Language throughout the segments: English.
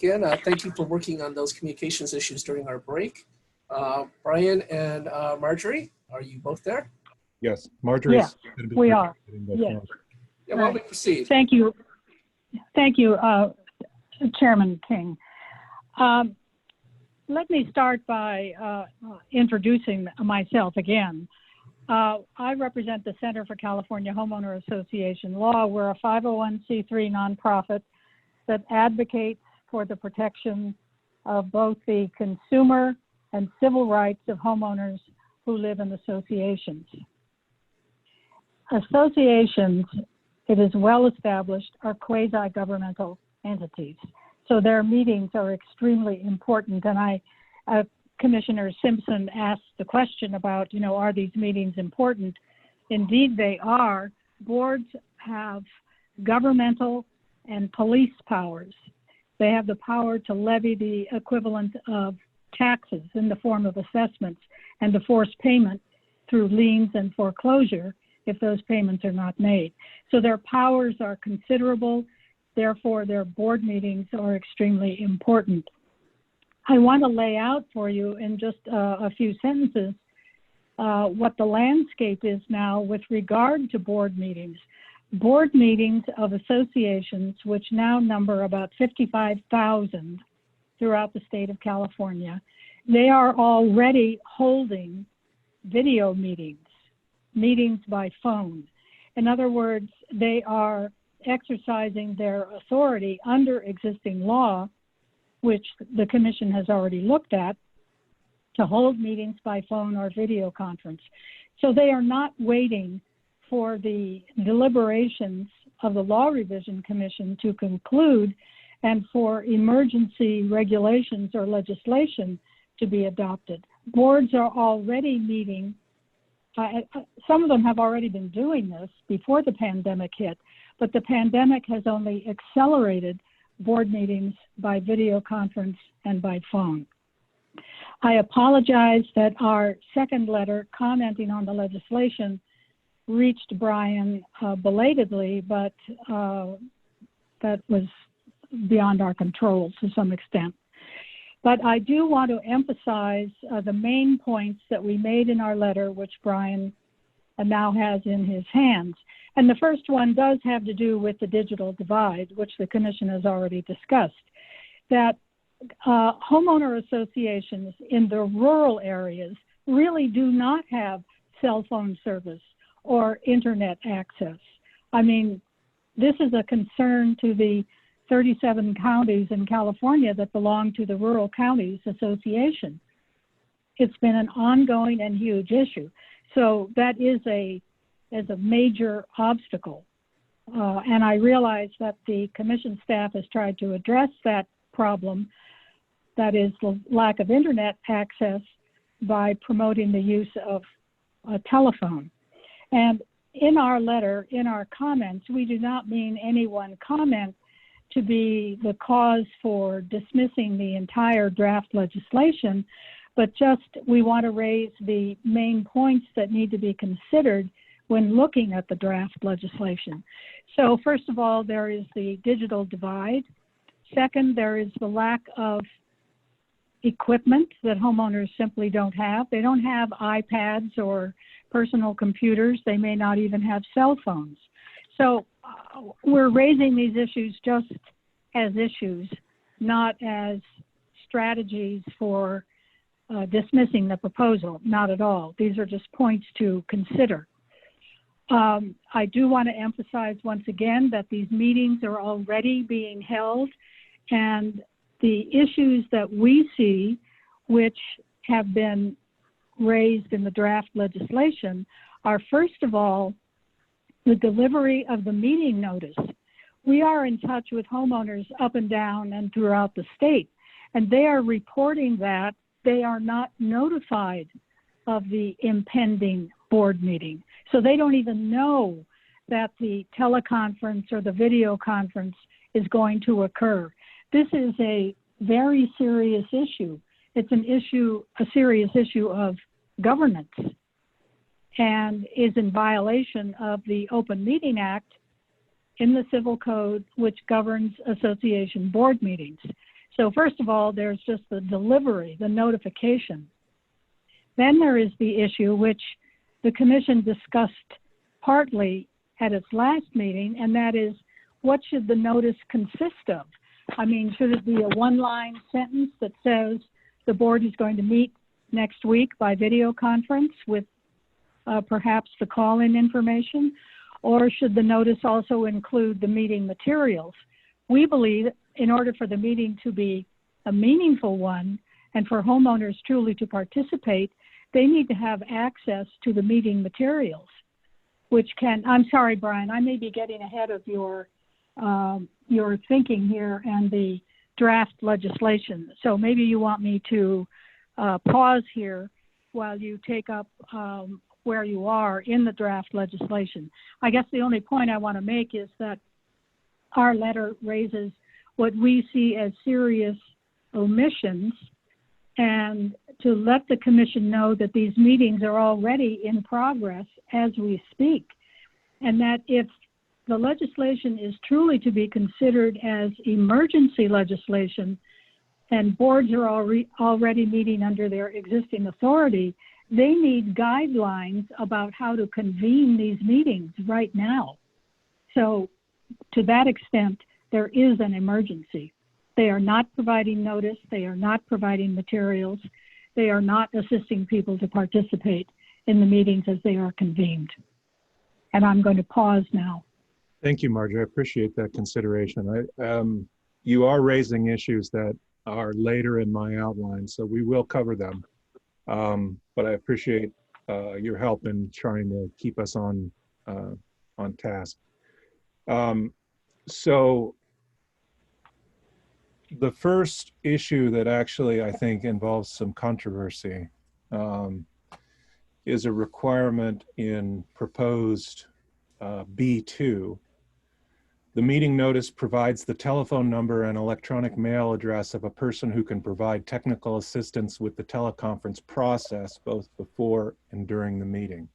Again, thank you for working on those communications issues during our break. Brian and Marjorie, are you both there? Yes, Marjorie's going to be. We are. Yes. Yeah, why don't we proceed? Thank you. Thank you, Chairman King. Let me start by introducing myself again. I represent the Center for California Homeowner Association Law. We're a 501c3 nonprofit that advocates for the protection of both the consumer and civil rights of homeowners who live in associations. Associations, it is well established, are quasi-governmental entities. So their meetings are extremely important. And Commissioner Simpson asked the question about, are these meetings important? Indeed, they are. Boards have governmental and police powers. They have the power to levy the equivalent of taxes in the form of assessments and to force payment through liens and foreclosure if those payments are not made. So their powers are considerable. Therefore, their board meetings are extremely important. I want to lay out for you in just a few sentences what the landscape is now with regard to board meetings. Board meetings of associations, which now number about 55,000 throughout the state of California, they are already holding video meetings, meetings by phone. In other words, they are exercising their authority under existing law, which the Commission has already looked at, to hold meetings by phone or video conference. So they are not waiting for the deliberations of the Law Revision Commission to conclude and for emergency regulations or legislation to be adopted. Boards are already meeting. Some of them have already been doing this before the pandemic hit, but the pandemic has only accelerated board meetings by video conference and by phone. I apologize that our second letter commenting on the legislation reached Brian belatedly, but that was beyond our control to some extent. But I do want to emphasize the main points that we made in our letter, which Brian now has in his hands. And the first one does have to do with the digital divide, which the Commission has already discussed, that homeowner associations in the rural areas really do not have cell phone service or internet access. I mean, this is a concern to the 37 counties in California that belong to the Rural Counties Association. It's been an ongoing and huge issue. So that is a major obstacle. And I realize that the Commission staff has tried to address that problem, that is the lack of internet access, by promoting the use of a telephone. And in our letter, in our comments, we do not mean any one comment to be the cause for dismissing the entire draft legislation, but just we want to raise the main points that need to be considered when looking at the draft legislation. So first of all, there is the digital divide. Second, there is the lack of equipment that homeowners simply don't have. They don't have iPads or personal computers. They may not even have cell phones. So we're raising these issues just as issues, not as strategies for dismissing the proposal, not at all. These are just points to consider. I do want to emphasize once again that these meetings are already being held, and the issues that we see, which have been raised in the draft legislation, are first of all, the delivery of the meeting notice. We are in touch with homeowners up and down and throughout the state, and they are reporting that they are not notified of the impending board meeting. So they don't even know that the teleconference or the video conference is going to occur. This is a very serious issue. It's an issue, a serious issue of governance, and is in violation of the Open Meeting Act in the Civil Code, which governs association board meetings. So first of all, there's just the delivery, the notification. Then there is the issue which the commission discussed partly at its last meeting, and that is, what should the notice consist of? I mean, should it be a one-line sentence that says the board is going to meet next week by video conference with perhaps the call-in information? Or should the notice also include the meeting materials? We believe in order for the meeting to be a meaningful one and for homeowners truly to participate, they need to have access to the meeting materials, which can, I'm sorry, Brian, I may be getting ahead of your thinking here and the draft legislation. So maybe you want me to pause here while you take up where you are in the draft legislation. I guess the only point I want to make is that our letter raises what we see as serious omissions, and to let the commission know that these meetings are already in progress as we speak, and that if the legislation is truly to be considered as emergency legislation and boards are already meeting under their existing authority, they need guidelines about how to convene these meetings right now. So to that extent, there is an emergency. They are not providing notice. They are not providing materials. They are not assisting people to participate in the meetings as they are convened. And I'm going to pause now. Thank you, Marjorie. I appreciate that consideration. You are raising issues that are later in my outline, so we will cover them. But I appreciate your help in trying to keep us on task. So the first issue that actually I think involves some controversy is a requirement in proposed B2. The meeting notice provides the telephone number and electronic mail address of a person who can provide technical assistance with the teleconference process, both before and during the meeting.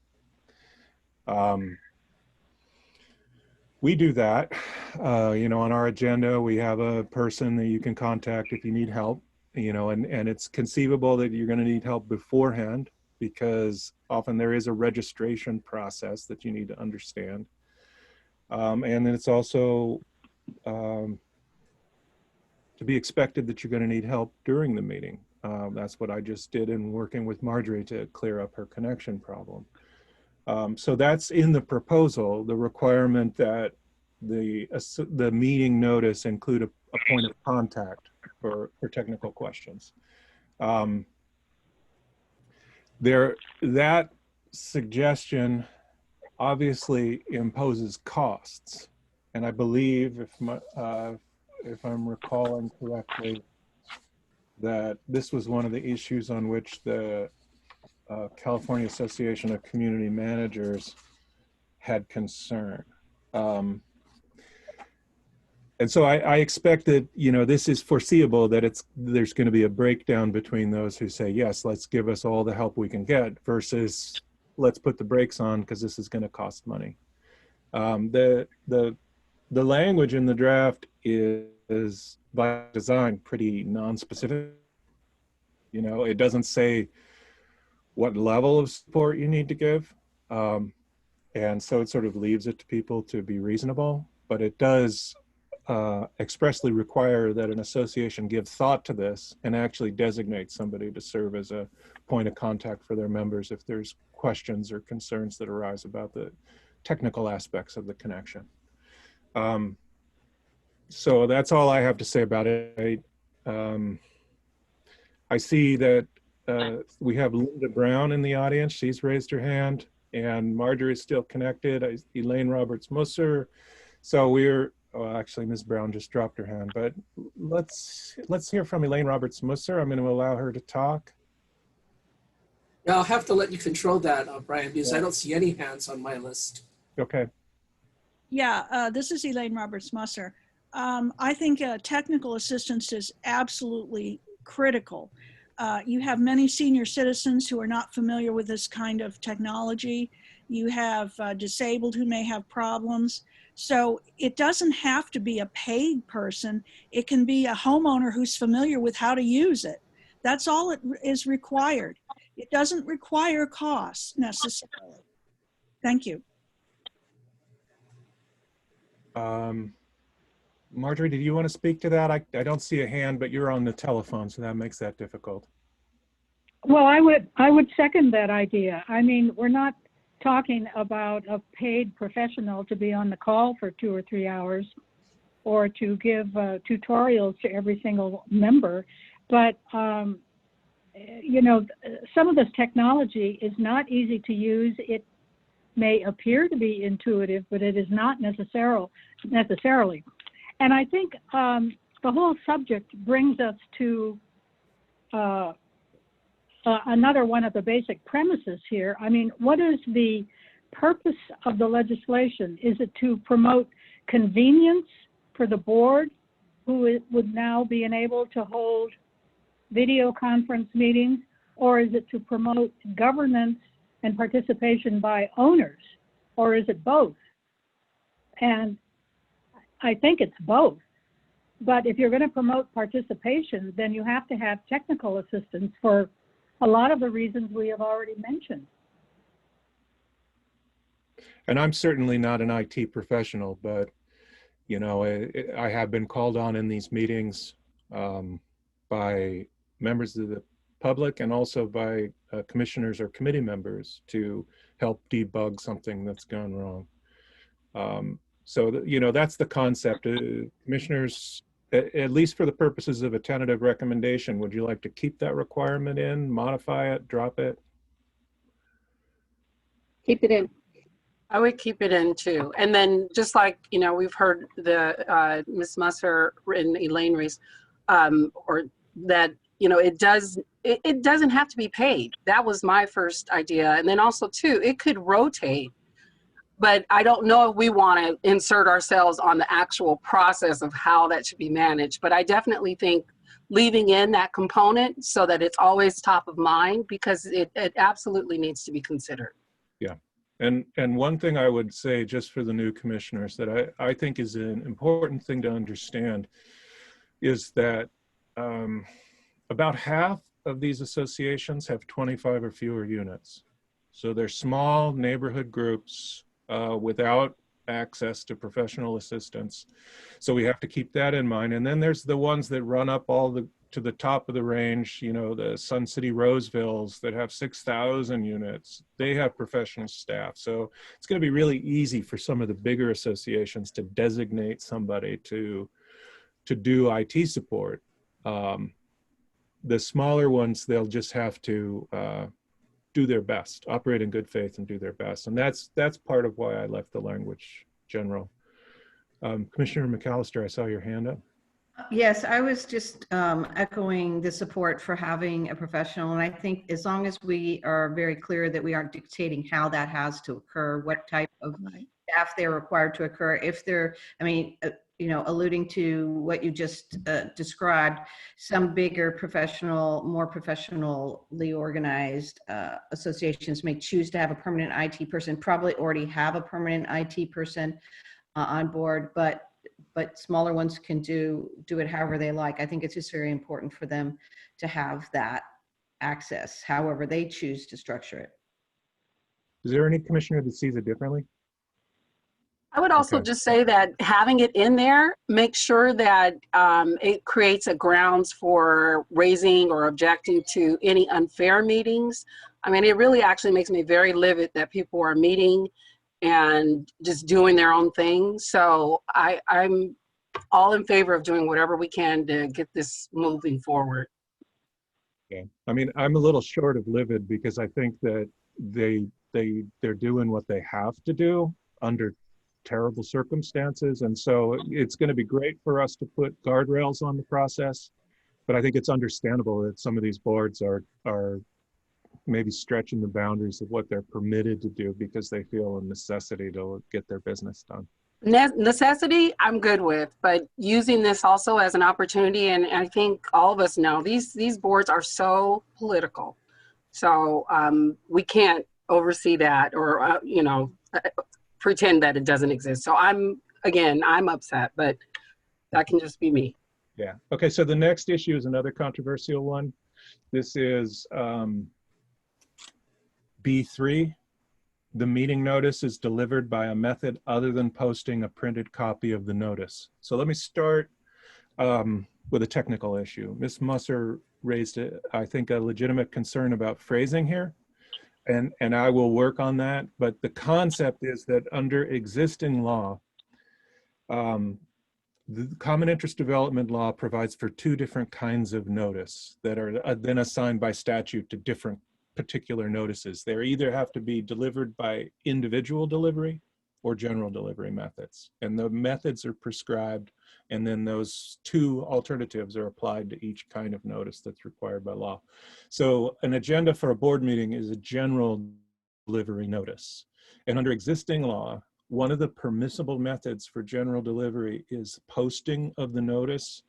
We do that. On our agenda, we have a person that you can contact if you need help, and it's conceivable that you're going to need help beforehand because often there is a registration process that you need to understand. And then it's also to be expected that you're going to need help during the meeting. That's what I just did in working with Marjorie to clear up her connection problem. So that's in the proposal, the requirement that the meeting notice include a point of contact for technical questions. That suggestion obviously imposes costs, and I believe, if I'm recalling correctly, that this was one of the issues on which the California Association of Community Managers had concern. And so I expect that, this is foreseeable that there's going to be a breakdown between those who say, yes, let's give us all the help we can get versus let's put the brakes on because this is going to cost money. The language in the draft is by design pretty non-specific. It doesn't say what level of support you need to give. And so it sort of leaves it to people to be reasonable, but it does expressly require that an association give thought to this and actually designate somebody to serve as a point of contact for their members if there's questions or concerns that arise about the technical aspects of the connection. So that's all I have to say about it. I see that we have Linda Brown in the audience. She's raised her hand, and Marjorie is still connected. Elaine Roberts-Musser. So actually Ms. Brown just dropped her hand, but let's hear from Elaine Roberts-Musser. I'm going to allow her to talk. Yeah, I'll have to let you control that, Brian, because I don't see any hands on my list. Okay. Yeah, this is Elaine Roberts-Musser. I think technical assistance is absolutely critical. You have many senior citizens who are not familiar with this kind of technology. You have disabled who may have problems. So it doesn't have to be a paid person. It can be a homeowner who's familiar with how to use it. That's all it is required. It doesn't require costs necessarily. Thank you. Marjorie, did you want to speak to that? I don't see a hand, but you're on the telephone, so that makes that difficult. Well, I would second that idea. I mean, we're not talking about a paid professional to be on the call for 2 or 3 hours or to give tutorials to every single member. But, you know, some of this technology is not easy to use. It may appear to be intuitive, but it is not necessarily. And I think the whole subject brings us to another one of the basic premises here. I mean, what is the purpose of the legislation? Is it to promote convenience for the board, who would now be enabled to hold video conference meetings, or is it to promote governance and participation by owners, or is it both? And I think it's both. But if you're going to promote participation, then you have to have technical assistance for a lot of the reasons we have already mentioned. And I'm certainly not an IT professional, but, you know, I have been called on in these meetings by members of the public and also by commissioners or committee members to help debug something that's gone wrong. So, you know, that's the concept. Commissioners, at least for the purposes of a tentative recommendation, would you like to keep that requirement in, modify it, drop it? Keep it in. I would keep it in too. And then just like, you know, we've heard the Ms. Musser and Elaine Reese, or that, you know, it doesn't have to be paid. That was my first idea. And then also too, it could rotate, but I don't know if we want to insert ourselves on the actual process of how that should be managed. But I definitely think leaving in that component so that it's always top of mind, because it absolutely needs to be considered. Yeah. And one thing I would say, just for the new commissioners, that I think is an important thing to understand is that about half of these associations have 25 or fewer units. So they're small neighborhood groups without access to professional assistance. So we have to keep that in mind. And then there's the ones that run up to the top of the range, you know, the Sun City Rosevilles that have 6,000 units. They have professional staff. So it's going to be really easy for some of the bigger associations to designate somebody to do IT support. The smaller ones, they'll just have to do their best, operate in good faith and do their best. And that's part of why I left the language general. Commissioner McAllister, I saw your hand up. Yes, I was just echoing the support for having a professional. And I think as long as we are very clear that we aren't dictating how that has to occur, what type of staff they're required to occur, if they're, I mean, you know, alluding to what you just described, some bigger professional, more professionally organized associations may choose to have a permanent IT person, probably already have a permanent IT person on board, but smaller ones can do it however they like. I think it's just very important for them to have that access, however they choose to structure it. Is there any commissioner that sees it differently? I would also just say that having it in there, make sure that it creates a grounds for raising or objecting to any unfair meetings. I mean, it really actually makes me very livid that people are meeting and just doing their own thing. So I'm all in favor of doing whatever we can to get this moving forward. Yeah, I mean, I'm a little short of livid because I think that they're doing what they have to do under terrible circumstances. And so it's going to be great for us to put guardrails on the process, but I think it's understandable that some of these boards are maybe stretching the boundaries of what they're permitted to do because they feel a necessity to get their business done. Necessity, I'm good with, but using this also as an opportunity, and I think all of us know these boards are so political. So we can't oversee that or, you know, pretend that it doesn't exist. So I'm again, I'm upset, but that can just be me. Yeah. Okay. So the next issue is another controversial one. This is B3. The meeting notice is delivered by a method other than posting a printed copy of the notice. So let me start with a technical issue. Ms. Musser raised, I think, a legitimate concern about phrasing here, and I will work on that. But the concept is that under existing law, the Common Interest Development Law provides for two different kinds of notice that are then assigned by statute to different particular notices. They either have to be delivered by individual delivery or general delivery methods. And the methods are prescribed, and then those two alternatives are applied to each kind of notice that's required by law. So an agenda for a board meeting is a general delivery notice. And under existing law, one of the permissible methods for general delivery is posting of the notice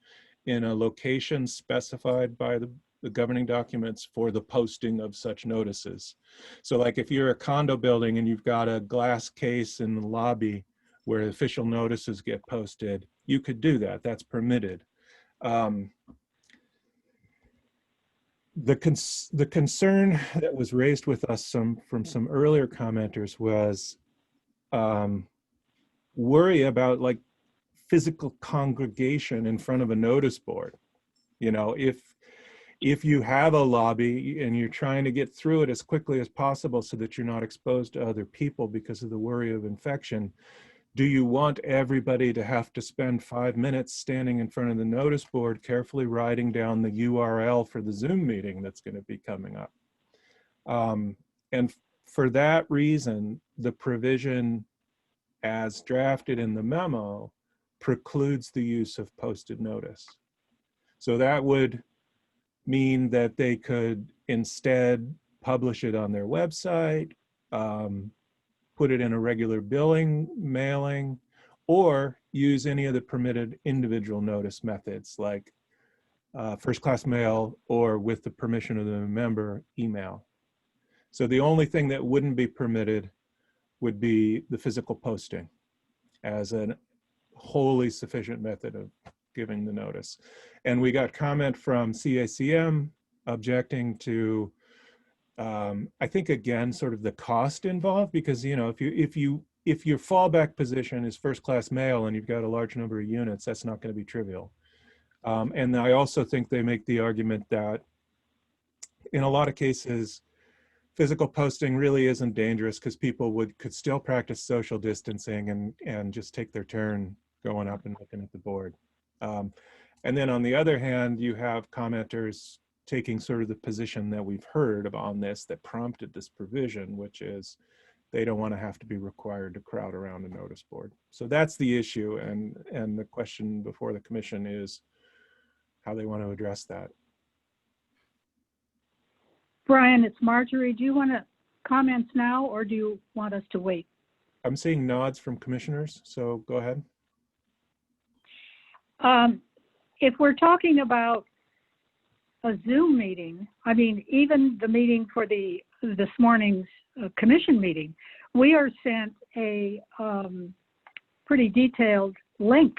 in a location specified by the governing documents for the posting of such notices. So like if you're a condo building and you've got a glass case in the lobby where official notices get posted, you could do that. That's permitted. The concern that was raised with us from some earlier commenters was worry about like physical congregation in front of a notice board. You know, if you have a lobby and you're trying to get through it as quickly as possible so that you're not exposed to other people because of the worry of infection, do you want everybody to have to spend 5 minutes standing in front of the notice board carefully writing down the URL for the Zoom meeting that's going to be coming up? And for that reason, the provision as drafted in the memo precludes the use of posted notice. So that would mean that they could instead publish it on their website, put it in a regular billing mailing, or use any of the permitted individual notice methods like first-class mail or with the permission of the member, email. So the only thing that wouldn't be permitted would be the physical posting as a wholly sufficient method of giving the notice. And we got comment from CACM objecting to, I think again, sort of the cost involved, because you know, if your fallback position is first-class mail and you've got a large number of units, that's not going to be trivial. And I also think they make the argument that in a lot of cases, physical posting really isn't dangerous because people could still practice social distancing and just take their turn going up and looking at the board. And then on the other hand, you have commenters taking sort of the position that we've heard on this that prompted this provision, which is they don't want to have to be required to crowd around a notice board. So that's the issue, and the question before the commission is how they want to address that. Brian, it's Marjorie. Do you want to comment now, or do you want us to wait? I'm seeing nods from commissioners, so go ahead. If we're talking about a Zoom meeting, I mean, even the meeting for this morning's commission meeting, we are sent a pretty detailed link.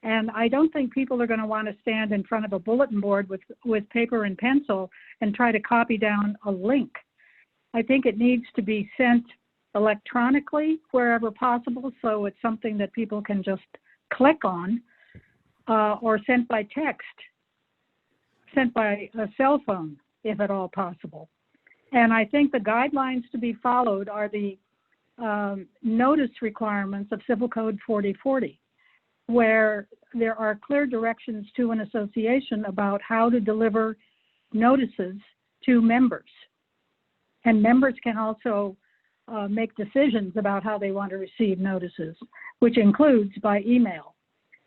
And I don't think people are going to want to stand in front of a bulletin board with paper and pencil and try to copy down a link. I think it needs to be sent electronically wherever possible, so it's something that people can just click on, or sent by text, sent by a cell phone, if at all possible. And I think the guidelines to be followed are the notice requirements of Civil Code 4040, where there are clear directions to an association about how to deliver notices to members. And members can also make decisions about how they want to receive notices, which includes by email.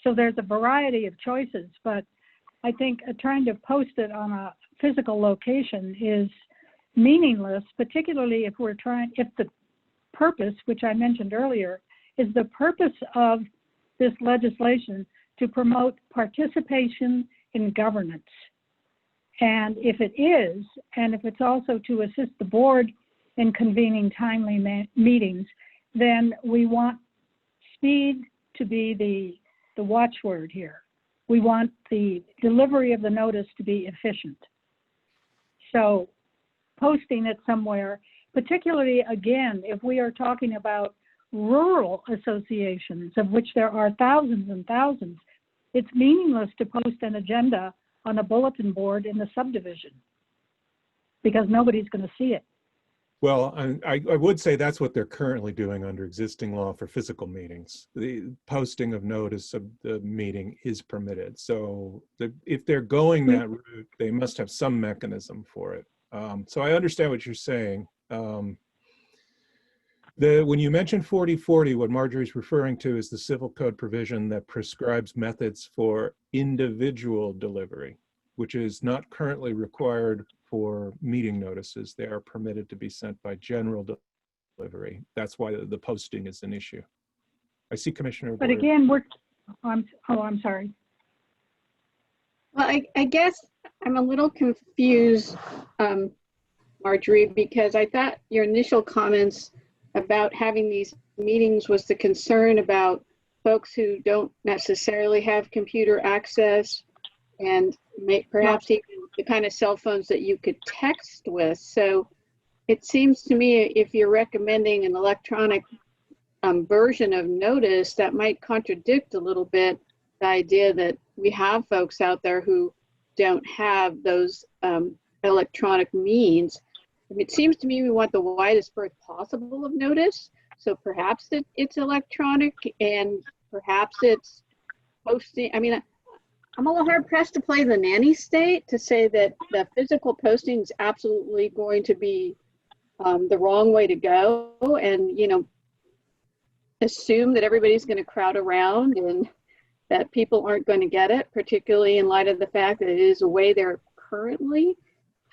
So there's a variety of choices, but I think trying to post it on a physical location is meaningless, particularly if the purpose, which I mentioned earlier, is the purpose of this legislation to promote participation in governance. And if it is, and if it's also to assist the board in convening timely meetings, then we want speed to be the watchword here. We want the delivery of the notice to be efficient. So posting it somewhere, particularly again, if we are talking about rural associations, of which there are thousands and thousands, it's meaningless to post an agenda on a bulletin board in the subdivision because nobody's going to see it. Well, I would say that's what they're currently doing under existing law for physical meetings. The posting of notice of the meeting is permitted. So if they're going that route, they must have some mechanism for it. So I understand what you're saying. When you mention 4040, what Marjorie's referring to is the civil code provision that prescribes methods for individual delivery, which is not currently required for meeting notices. They are permitted to be sent by general delivery. That's why the posting is an issue. I see Commissioner But Boyer. again, I'm sorry. Well, I guess I'm a little confused, Marjorie, because I thought your initial comments about having these meetings was the concern about folks who don't necessarily have computer access and perhaps even the kind of cell phones that you could text with. So it seems to me if you're recommending an electronic version of notice, that might contradict a little bit the idea that we have folks out there who don't have those electronic means. I mean, it seems to me we want the widest berth possible of notice. So perhaps it's electronic and perhaps it's posting. I mean, I'm a little hard pressed to play the nanny state to say that the physical posting is absolutely going to be the wrong way to go, and assume that everybody's going to crowd around and that people aren't going to get it, particularly in light of the fact that it is a way they're currently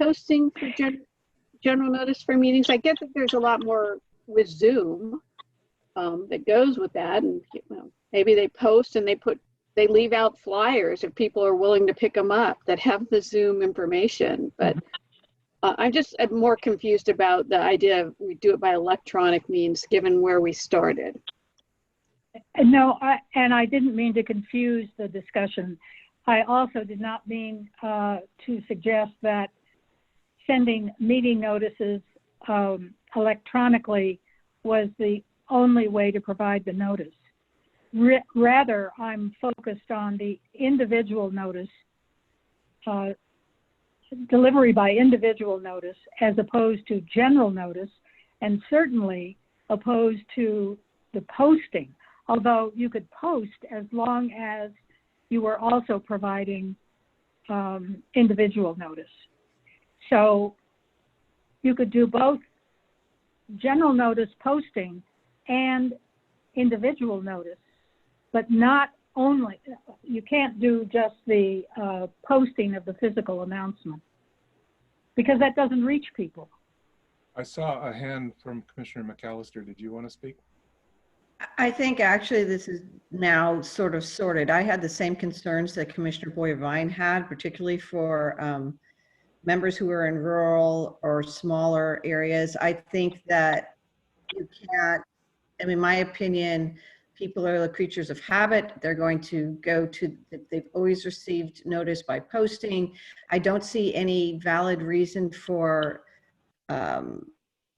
posting for general notice for meetings. I get that there's a lot more with Zoom that goes with that, and maybe they post and they leave out flyers if people are willing to pick them up that have the Zoom information. But I'm just more confused about the idea of we do it by electronic means, given where we started. No, I didn't mean to confuse the discussion. I also did not mean to suggest that sending meeting notices electronically was the only way to provide the notice. Rather, I'm focused on the individual notice, delivery by individual notice, as opposed to general notice, and certainly opposed to the posting. Although you could post as long as you were also providing individual notice. So you could do both general notice posting and individual notice, but not only, you can't do just the posting of the physical announcement because that doesn't reach people. I saw a hand from Commissioner McAllister. Did you want to speak? I think actually this is now sort of sorted. I had the same concerns that Commissioner Boyer-Vine had, particularly for members who are in rural or smaller areas. I think that you can't, in my opinion, people are the creatures of habit. They're going to go to, they've always received notice by posting. I don't see any valid reason for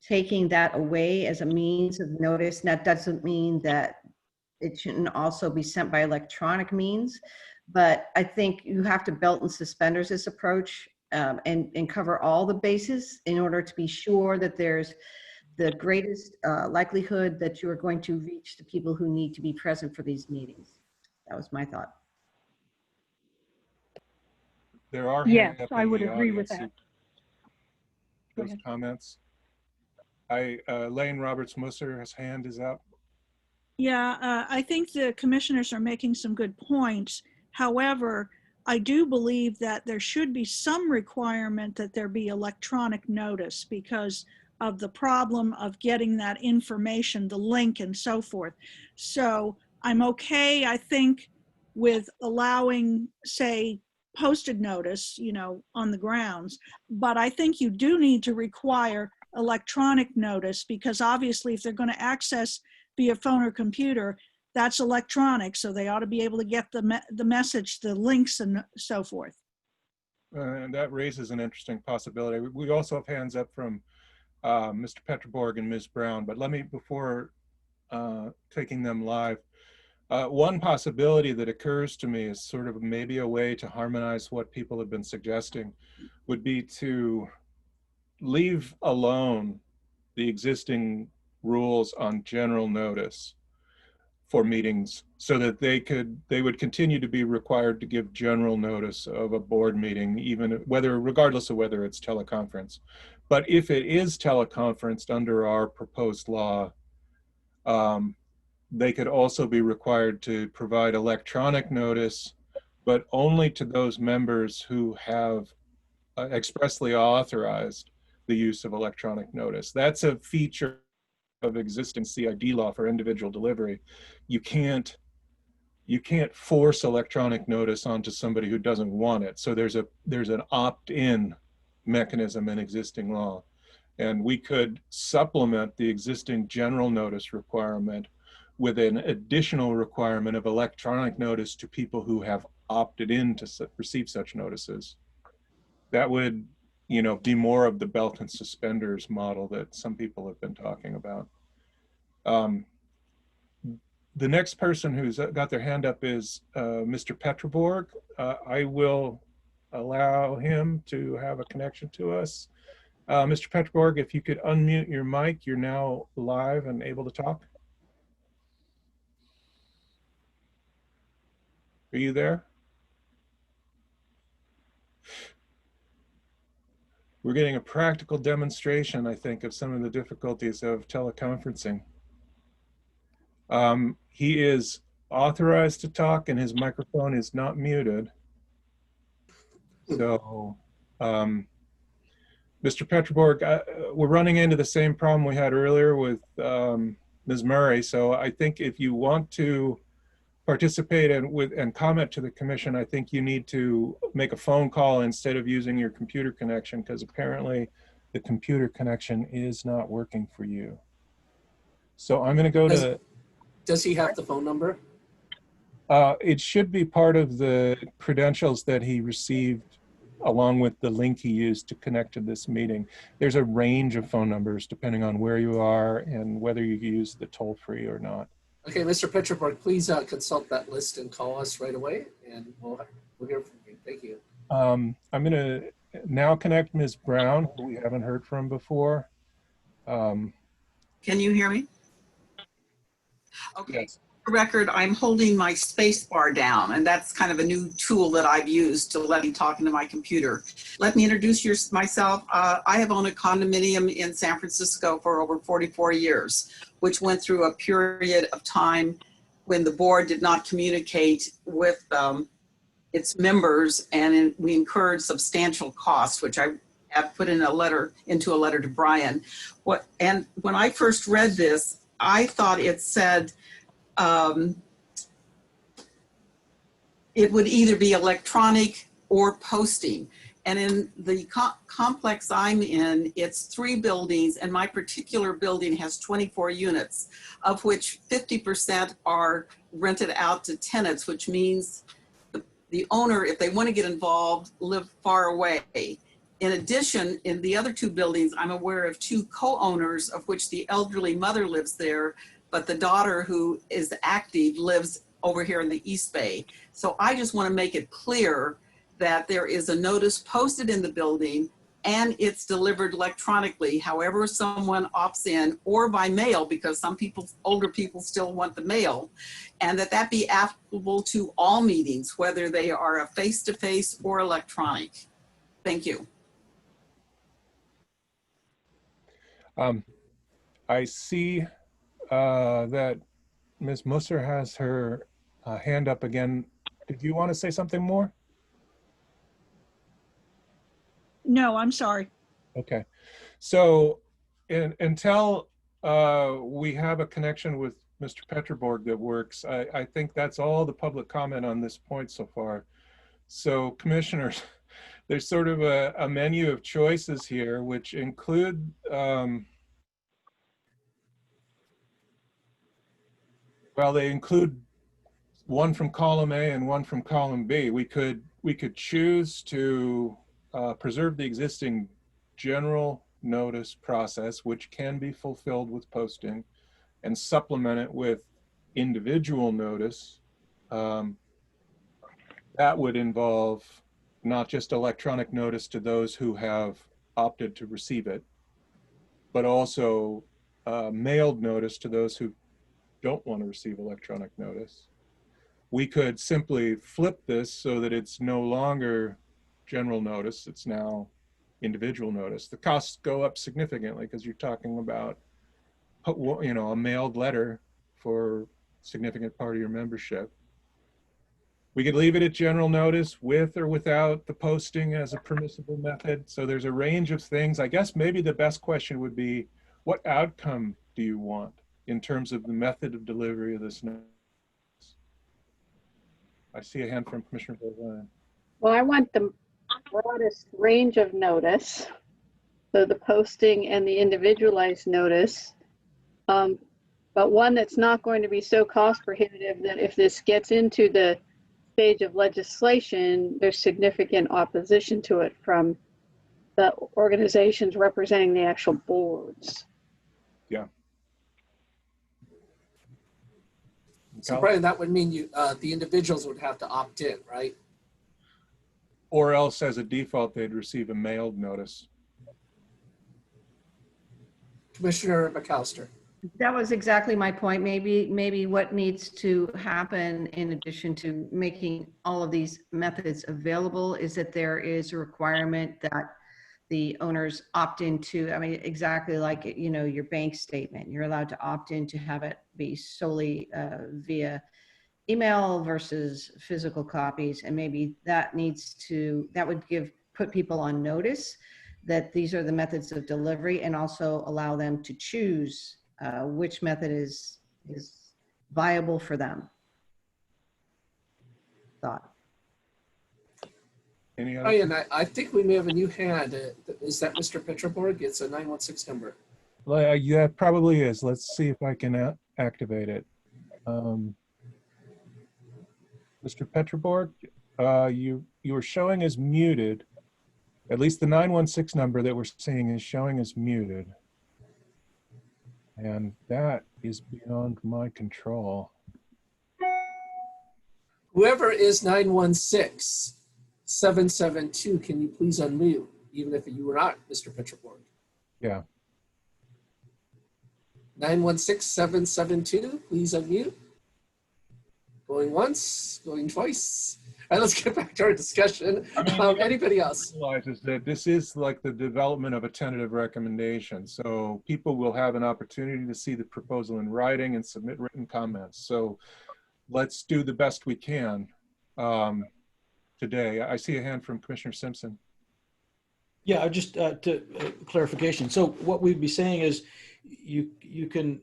taking that away as a means of notice. And that doesn't mean that it shouldn't also be sent by electronic means, but I think you have to belt and suspenders this approach and cover all the bases in order to be sure that there's the greatest likelihood that you are going to reach the people who need to be present for these meetings. That was my thought. There are Yes, hands up I in would the agree with audience. that. Those comments. Lane Roberts-Musser, his hand is up. Yeah, I think the commissioners are making some good points. However, I do believe that there should be some requirement that there be electronic notice because of the problem of getting that information, the link and so forth. So I'm okay, I think, with allowing, say, posted notice, on the grounds, but I think you do need to require electronic notice because obviously if they're going to access via phone or computer, that's electronic, so they ought to be able to get the message, the links, and so forth. And that raises an interesting possibility. We also have hands up from Mr. Peterborg and Ms. Brown, but let me, before taking them live, one possibility that occurs to me is sort of maybe a way to harmonize what people have been suggesting would be to leave alone the existing rules on general notice for meetings, so that they would continue to be required to give general notice of a board meeting, even regardless of whether it's teleconference. But if it is teleconferenced under our proposed law, they could also be required to provide electronic notice, but only to those members who have expressly authorized the use of electronic notice. That's a feature of existing CID law for individual delivery. You can't force electronic notice onto somebody who doesn't want it. So there's an opt-in mechanism in existing law, and we could supplement the existing general notice requirement with an additional requirement of electronic notice to people who have opted in to receive such notices. That would, be more of the belt and suspenders model that some people have been talking about. The next person who's got their hand up is Mr. Peterborg. I will allow him to have a connection to us. Mr. Peterborg, if you could unmute your mic, you're now live and able to talk. Are you there? We're getting a practical demonstration, I think, of some of the difficulties of teleconferencing. He is authorized to talk and his microphone is not muted. So, Mr. Peterborg, we're running into the same problem we had earlier with Ms. Murray. So I think if you want to participate and comment to the commission, I think you need to make a phone call instead of using your computer connection, because apparently the computer connection is not working for you. So I'm going to go to... Does he have the phone number? It should be part of the credentials that he received along with the link he used to connect to this meeting. There's a range of phone numbers depending on where you are and whether you use the toll-free or not. Okay, Mr. Peterborg, please consult that list and call us right away, and we'll hear from you. Thank you. I'm going to now connect Ms. Brown, who we haven't heard from before. Can you hear me? Okay. Yes. For the record, I'm holding my space bar down, and that's kind of a new tool that I've used to let me talk into my computer. Let me introduce myself. I have owned a condominium in San Francisco for over 44 years, which went through a period of time when the board did not communicate with its members, and we incurred substantial costs, which I have put in into a letter to Brian. And when I first read this, I thought it said it would either be electronic or posting. And in the complex I'm in, it's 3 buildings, and my particular building has 24 units, of which 50% are rented out to tenants, which means the owner, if they want to get involved, live far away. In addition, in the other 2 buildings, I'm aware of 2 co-owners, of which the elderly mother lives there, but the daughter, who is active, lives over here in the East Bay. So I just want to make it clear that there is a notice posted in the building and it's delivered electronically, however someone opts in, or by mail, because some people, older people, still want the mail, and that be applicable to all meetings, whether they are a face-to-face or electronic. Thank you. I see that Ms. Musser has her hand up again. Did you want to say something more? No, I'm sorry. Okay. So until we have a connection with Mr. Peterborg that works, I think that's all the public comment on this point so far. So commissioners, there's sort of a menu of choices here, which include, well, Well, they include one from column A and one from column B. We could choose to preserve the existing general notice process, which can be fulfilled with posting, and supplement it with individual notice. That would involve not just electronic notice to those who have opted to receive it, but also mailed notice to those who don't want to receive electronic notice. We could simply flip this so that it's no longer general notice, it's now individual notice. The costs go up significantly because you're talking about, you know, a mailed letter for a significant part of your membership. We could leave it at general notice with or without the posting as a permissible method. So there's a range of things. I guess maybe the best question would be, what outcome do you want in terms of the method of delivery of this notice? I see a hand from Commissioner Bovine. Well, I want the broadest range of notice, so the posting and the individualized notice, but one that's not going to be so cost prohibitive that if this gets into the stage of legislation, there's significant opposition to it from the organizations representing the actual boards. Yeah. So Brian, that would mean the individuals would have to opt in, right? Or else as a default, they'd receive a mailed notice. Commissioner McAllister. That was exactly my point. Maybe what needs to happen in addition to making all of these methods available is that there is a requirement that the owners opt into, I mean, exactly like, you know, your bank statement. You're allowed to opt in to have it be solely via email versus physical copies. And maybe that would put people on notice that these are the methods of delivery, and also allow them to choose which method is viable for them. Thought. Any other? Brian, I think we may have a new hand. Is that Mr. Petroborg? It's a 916 number. Well, yeah, it probably is. Let's see if I can activate it. Mr. Petroborg, you were showing as muted. At least the 916 number that we're seeing is showing as muted. And that is beyond my control. Whoever is 916-772, can you please unmute, even if you were not Mr. Petroborg? Yeah. 916-772, please unmute. Going once, going twice. All right, let's get back to our discussion. Anybody else? Realizes that this is like the development of a tentative recommendation. So people will have an opportunity to see the proposal in writing and submit written comments. So let's do the best we can today. I see a hand from Commissioner Simpson. Yeah, just to clarification. So what we'd be saying is you can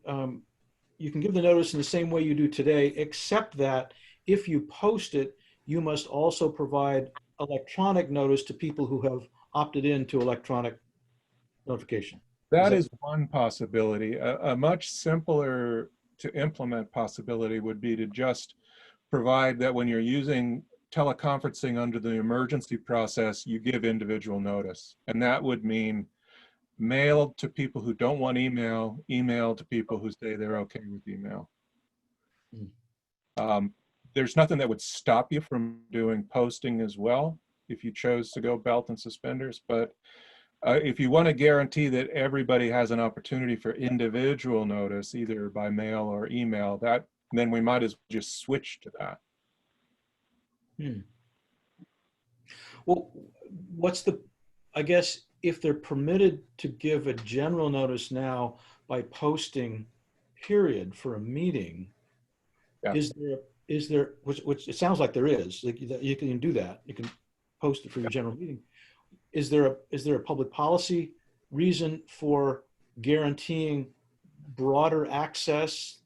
give the notice in the same way you do today, except that if you post it, you must also provide electronic notice to people who have opted in to electronic notification. That is one possibility. A much simpler to implement possibility would be to just provide that when you're using teleconferencing under the emergency process, you give individual notice. And that would mean mail to people who don't want email, email to people who say they're okay with email. There's nothing that would stop you from doing posting as well if you chose to go belt and suspenders. But if you want to guarantee that everybody has an opportunity for individual notice, either by mail or email, then we might as well just switch to that. Well, I guess if they're permitted to give a general notice now by posting, period, for a meeting, yeah. Is there, which it sounds like there is, like you can do that. You can post it for your general meeting. Is there a public policy reason for guaranteeing broader access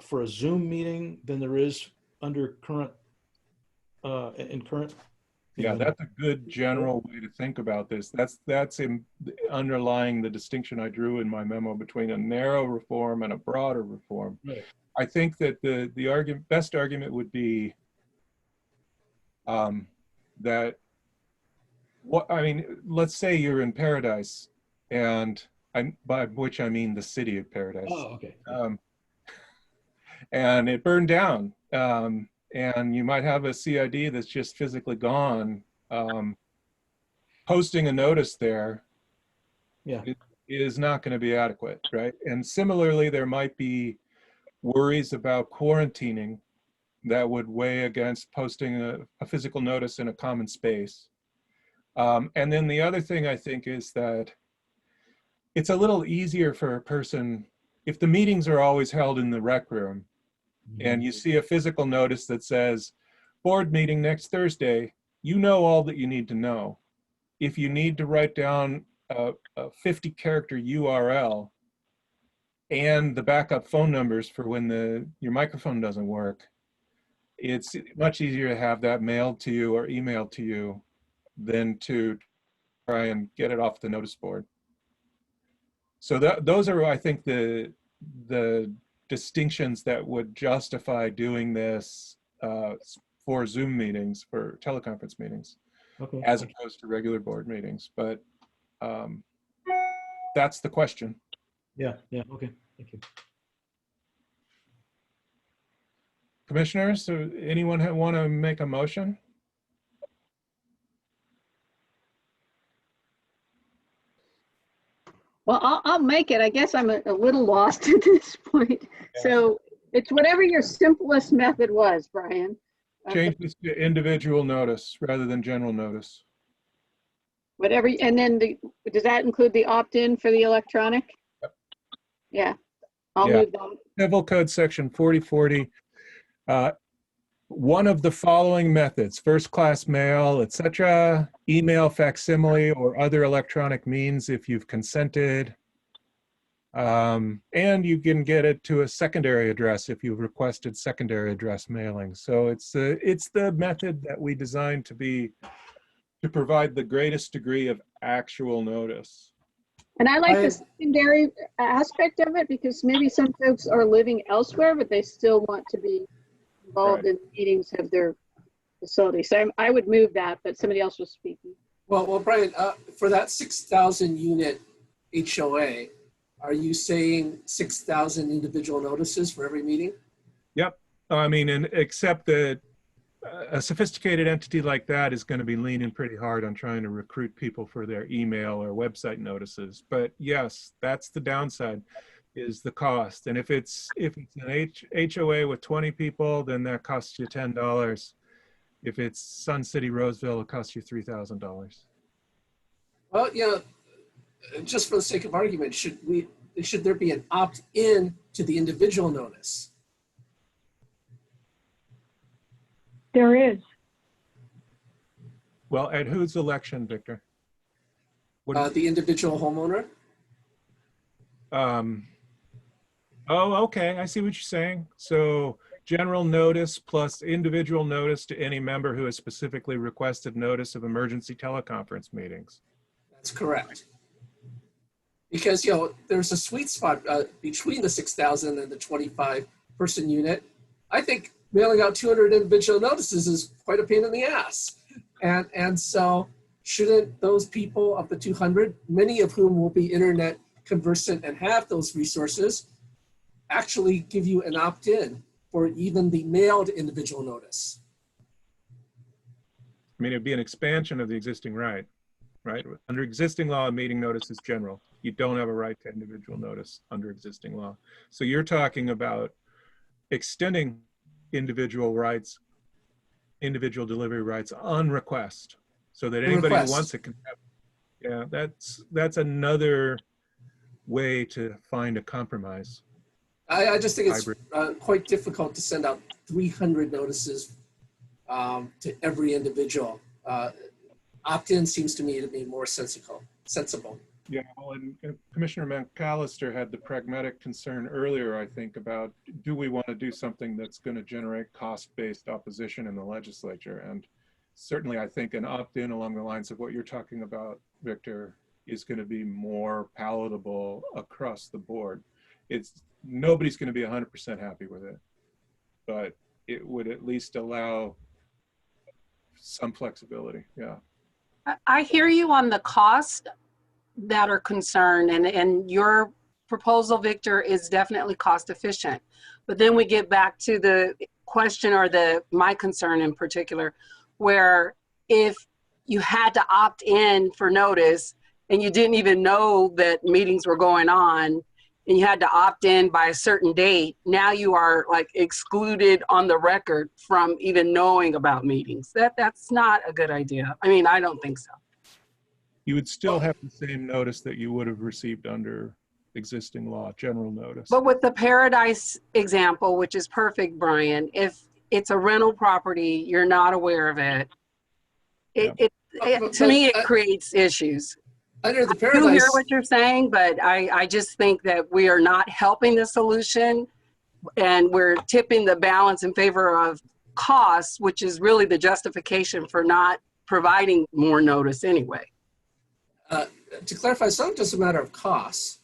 for a Zoom meeting than there is under current, Yeah, that's a good general way to think about this. That's underlying the distinction I drew in my memo between a narrow reform and a broader reform. Right. I think that the best argument would be that let's say you're in Paradise, and by which I mean the city of Paradise. Oh, okay. And it burned down, and you might have a CID that's just physically gone. Posting a notice there is not going to be adequate, right? And similarly, there might be worries about quarantining that would weigh against posting a physical notice in a common space. And then the other thing I think is that it's a little easier for a person, if the meetings are always held in the rec room, and you see a physical notice that says, board meeting next Thursday, you know all that you need to know. If you need to write down a 50-character URL and the backup phone numbers for when your microphone doesn't work, it's much easier to have that mailed to you or emailed to you than to try and get it off the notice board. So those are, I think, the distinctions that would justify doing this for Zoom meetings, for teleconference meetings, as opposed to regular board meetings. But that's the question. Yeah, okay, thank you. Commissioners, so anyone want to make a motion? Well, I'll make it. I guess I'm a little lost at this point. Yeah. So it's whatever your simplest method was, Brian. Change this to individual notice rather than general notice. Whatever, and then does that include the opt-in for the electronic? Yep. Yeah, I'll move that. Civil Code Section 4040. One of the following methods: first-class mail, etc., email, facsimile, or other electronic means if you've consented. And you can get it to a secondary address if you've requested secondary address mailing. So it's the method that we designed to provide the greatest degree of actual notice. And I like the secondary aspect of it because maybe some folks are living elsewhere, but they still want to be involved in meetings of their facility. So I would move that, but somebody else was speaking. Well, Brian, for that 6,000 unit HOA, are you saying 6,000 individual notices for every meeting? Yep. I mean, and except that a sophisticated entity like that is going to be leaning pretty hard on trying to recruit people for their email or website notices. But yes, that's the downside, is the cost. And if it's an HOA with 20 people, then that costs you $10. If it's Sun City, Roseville, it costs you $3,000. Well, just for the sake of argument, should there be an opt-in to the individual notice? There is. Well, at whose election, Victor? The individual homeowner? Oh, okay. I see what you're saying. So general notice plus individual notice to any member who has specifically requested notice of emergency teleconference meetings. That's correct. Because, there's a sweet spot between the 6,000 and the 25-person unit. I think mailing out 200 individual notices is quite a pain in the ass. And so shouldn't those people of the 200, many of whom will be internet conversant and have those resources, actually give you an opt-in for even the mailed individual notice? I mean, it'd be an expansion of the existing right? Under existing law, a meeting notice is general. You don't have a right to individual notice under existing law. So you're talking about extending individual rights, individual delivery rights on request, so that anybody who wants it can have it. Yeah, that's another way to find a compromise. I just think it's quite difficult to send out 300 notices to every individual. Opt-in seems to me to be more sensible. Yeah, well, and Commissioner McAllister had the pragmatic concern earlier, I think, about do we want to do something that's going to generate cost-based opposition in the legislature? And certainly, I think an opt-in along the lines of what you're talking about, Victor, is going to be more palatable across the board. nobody's going to be 100% happy with it, but it would at least allow some flexibility. Yeah. I hear you on the cost that are concerned, and your proposal, Victor, is definitely cost efficient. But then we get back to the question, or my concern in particular, where if you had to opt in for notice and you didn't even know that meetings were going on, and you had to opt in by a certain date, now you are like excluded on the record from even knowing about meetings. That's not a good idea. I mean, I don't think so. You would still have the same notice that you would have received under existing law, general notice. But with the Paradise example, which is perfect, Brian, if it's a rental property, you're not aware of it. To me, it creates issues. Under the I do Paradise, hear what you're saying, but I just think that we are not helping the solution, and we're tipping the balance in favor of costs, which is really the justification for not providing more notice anyway. to clarify, it's not just a matter of costs.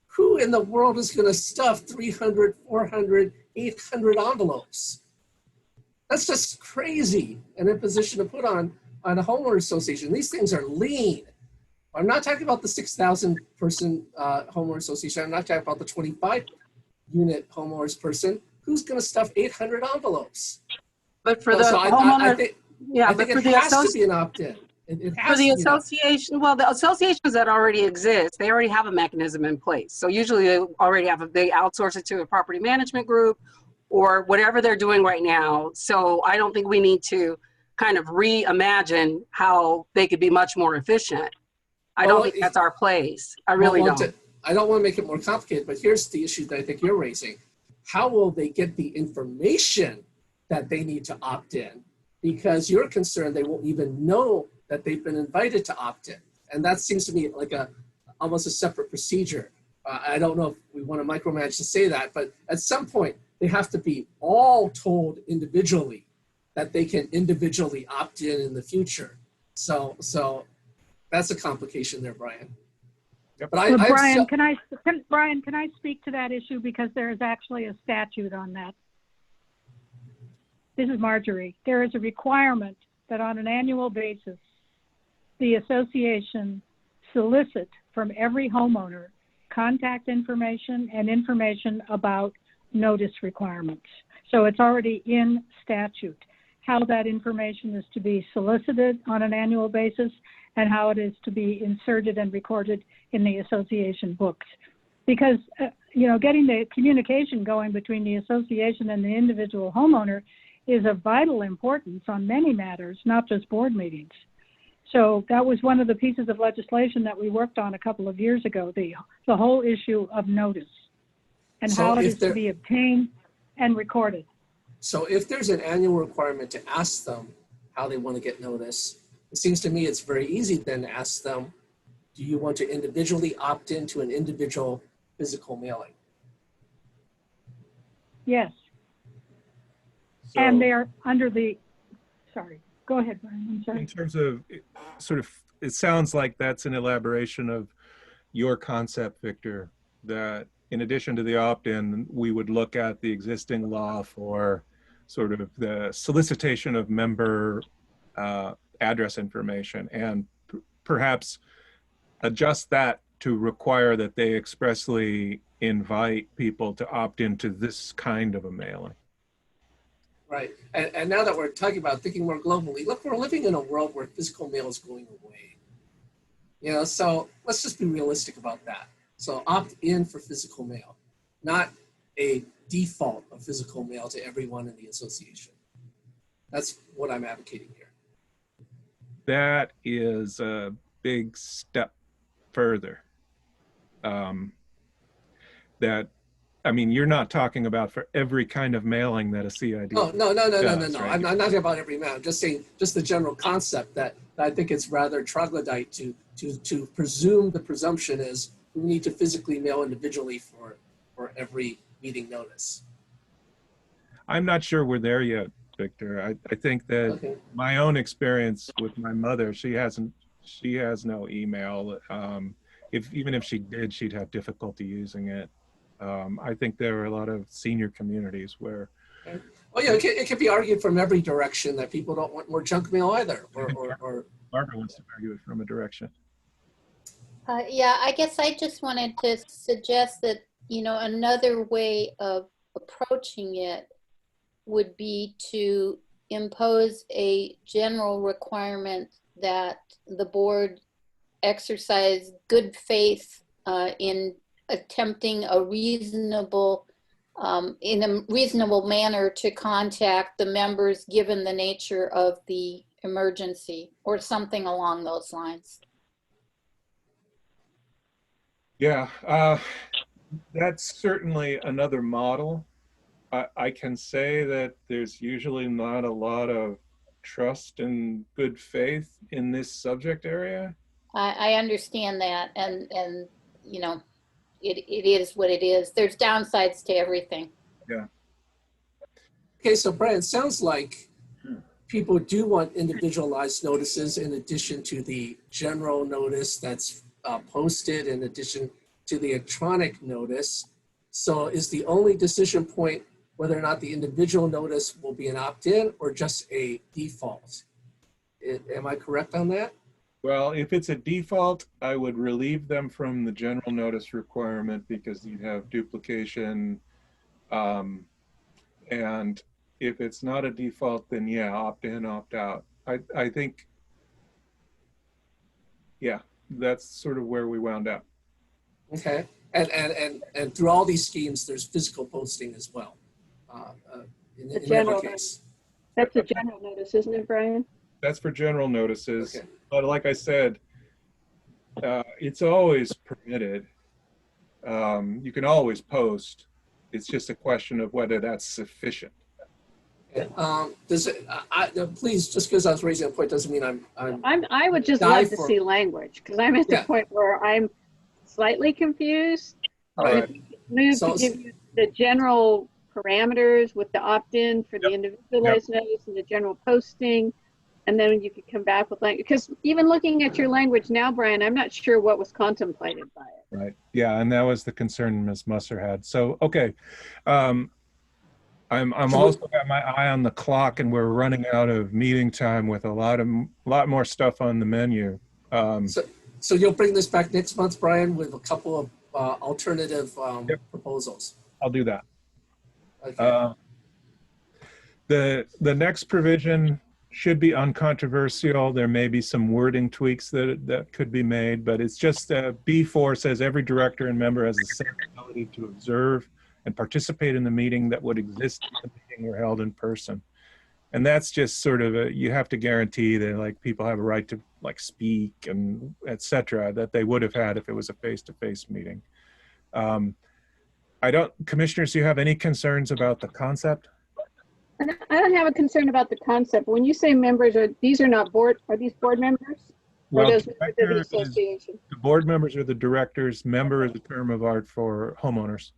Who in the world is going to stuff 300, 400, 800 envelopes? That's just crazy, an imposition to put on a homeowner association. These things are lean. I'm not talking about the 6,000 person homeowner association. I'm not talking about the 25 unit homeowners person. Who's going to stuff 800 envelopes? But for the homeowner, I think it has to be an opt-in. For the association, well, the associations that already exist, they already have a mechanism in place. So usually they already have they outsource it to a property management group or whatever they're doing right now. So I don't think we need to kind of reimagine how they could be much more efficient. I don't think that's our place. I really don't. I don't want to make it more complicated, but here's the issue that I think you're raising. How will they get the information that they need to opt in? Because you're concerned they won't even know that they've been invited to opt in. And that seems to me like almost a separate procedure. I don't know if we want to micromanage to say that, but at some point they have to be all told individually that they can individually opt in the future. So that's a complication there, Brian. Yep. But Brian, can I speak to that issue, because there is actually a statute on that. This is Marjorie. There is a requirement that on an annual basis, the association solicit from every homeowner contact information and information about notice requirements. So it's already in statute how that information is to be solicited on an annual basis and how it is to be inserted and recorded in the association books. Because, getting the communication going between the association and the individual homeowner is of vital importance on many matters, not just board meetings. So that was one of the pieces of legislation that we worked on a couple of years ago, the whole issue of notice and how it is to be obtained and recorded. So if there's an annual requirement to ask them how they want to get notice, it seems to me it's very easy then to ask them, do you want to individually opt into an individual physical mailing? Yes. So, and they are under the, sorry, go ahead, Brian, I'm sorry. in terms of it sounds like that's an elaboration of your concept, Victor, that in addition to the opt-in, we would look at the existing law for sort of the solicitation of member address information and perhaps adjust that to require that they expressly invite people to opt into this kind of a mailing. Right. And now that we're talking about thinking more globally, look, we're living in a world where physical mail is going away. So let's just be realistic about that. So opt in for physical mail, not a default of physical mail to everyone in the association. That's what I'm advocating here. That is a big step further. You're not talking about for every kind of mailing that a CID. Oh, no. Right? I'm not talking about every mail. I'm just saying, just the general concept that I think it's rather troglodyte to presume the presumption is we need to physically mail individually for every meeting notice. I'm not sure we're there yet, Victor. I think that my own experience with my mother, she has no email. Even if she did, she'd have difficulty using it. I think there are a lot of senior communities where. Oh yeah, it can be argued from every direction that people don't want more junk mail either, or Barbara wants to argue it from a direction. Yeah, I guess I just wanted to suggest that, you know, another way of approaching it would be to impose a general requirement that the board exercise good faith in attempting a reasonable, in a reasonable manner to contact the members given the nature of the emergency or something along those lines. Yeah, that's certainly another model. I can say that there's usually not a lot of trust and good faith in this subject area. I understand that, and you know, it is what it is. There's downsides to everything. Yeah. Okay, so Brian, it sounds like people do want individualized notices in addition to the general notice that's posted, in addition to the electronic notice. So is the only decision point whether or not the individual notice will be an opt-in or just a default? Am I correct on that? Well, if it's a default, I would relieve them from the general notice requirement because you'd have duplication. And if it's not a default, then yeah, opt in, opt out. I think, yeah, that's sort of where we wound up. Okay, and through all these schemes, there's physical posting as well. In every case. That's a general notice, isn't it, Brian? That's for general notices. Okay. But like I said, it's always permitted. You can always post. It's just a question of whether that's sufficient. Does it? Please, just because I was raising a point doesn't mean I would just love to see language because I'm at the point where I'm slightly confused. All right. If you could move to give you the general parameters with the opt-in for the individualized notice and the general posting, and then you could come back with language. Because even looking at your language now, Brian, I'm not sure what was contemplated by it. Right. Yeah, and that was the concern Ms. Musser had. So, okay. I'm also got my eye on the clock, and we're running out of meeting time with a lot more stuff on the menu. So you'll bring this back next month, Brian, with a couple of alternative proposals. I'll do that. Okay. The next provision should be uncontroversial. There may be some wording tweaks that could be made, but it's just B4 says every director and member has the same ability to observe and participate in the meeting that would exist if the meeting were held in person. And that's just sort of you have to guarantee that like people have a right to like speak and et cetera, that they would have had if it was a face-to-face meeting. Commissioners, do you have any concerns about the concept? I don't have a concern about the concept. When you say members, are these board members? Well, or those members of the association? The board members are the directors. Member is a term of art for homeowners.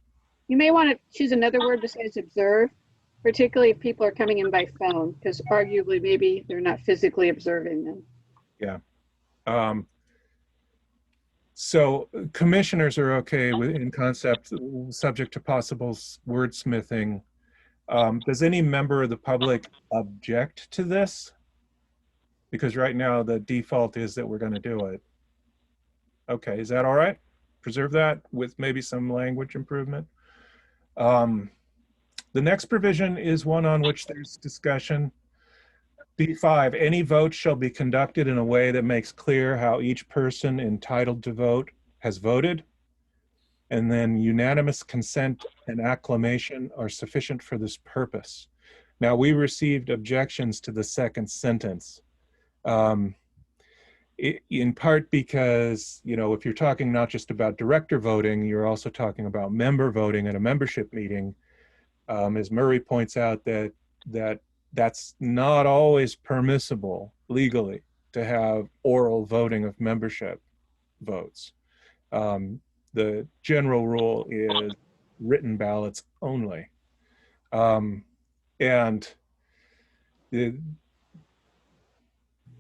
You may want to choose another word besides observe, particularly if people are coming in by phone, because arguably maybe they're not physically observing them. Yeah. So commissioners are okay in concept, subject to possible wordsmithing. Does any member of the public object to this? Because right now the default is that we're going to do it. Okay, is that all right? Preserve that with maybe some language improvement. The next provision is one on which there's discussion. B5, any vote shall be conducted in a way that makes clear how each person entitled to vote has voted. And then unanimous consent and acclamation are sufficient for this purpose. Now, we received objections to the second sentence. In part because, you know, if you're talking not just about director voting, you're also talking about member voting at a membership meeting. As Murray points out, that's not always permissible legally to have oral voting of membership votes. The general rule is written ballots only.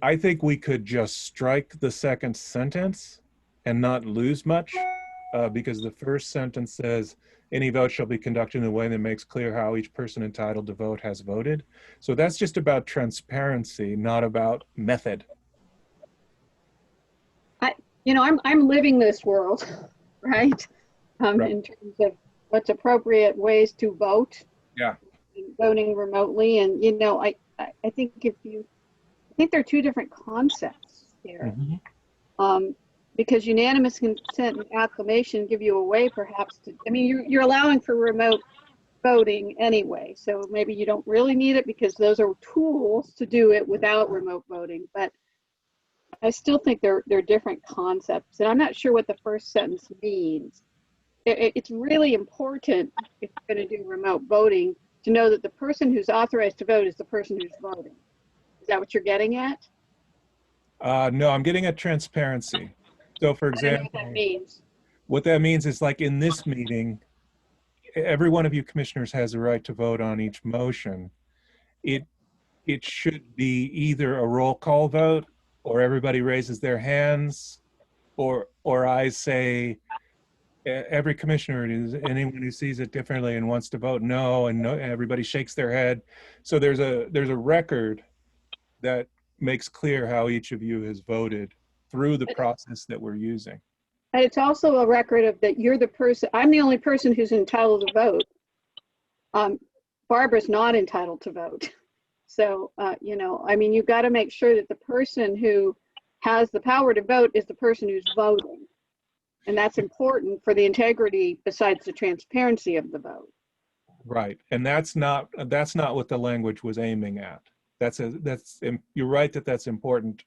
I think we could just strike the second sentence and not lose much. because the first sentence says, any vote shall be conducted in a way that makes clear how each person entitled to vote has voted. So that's just about transparency, not about method. I'm living this world, right? Right. In terms of what's appropriate ways to vote. Yeah. Voting remotely, and I think I think there are two different concepts here. Mm-hmm. Because unanimous consent and acclamation give you a way, perhaps, to. I mean, you're allowing for remote voting anyway, so maybe you don't really need it because those are tools to do it without remote voting. But I still think they're different concepts, and I'm not sure what the first sentence means. It's really important if you're going to do remote voting to know that the person who's authorized to vote is the person who's voting. Is that what you're getting at? No, I'm getting at transparency. So for example, what that means. What that means is, like in this meeting, every one of you commissioners has a right to vote on each motion. It should be either a roll call vote, or everybody raises their hands, or I say, every commissioner, anyone who sees it differently and wants to vote no, and no, everybody shakes their head. So there's a record that makes clear how each of you has voted through the process that we're using. And it's also a record of that you're the person. I'm the only person who's entitled to vote. Barbara's not entitled to vote. So, I mean, you've got to make sure that the person who has the power to vote is the person who's voting. And that's important for the integrity besides the transparency of the vote. Right. And that's not what the language was aiming at. You're right that that's important.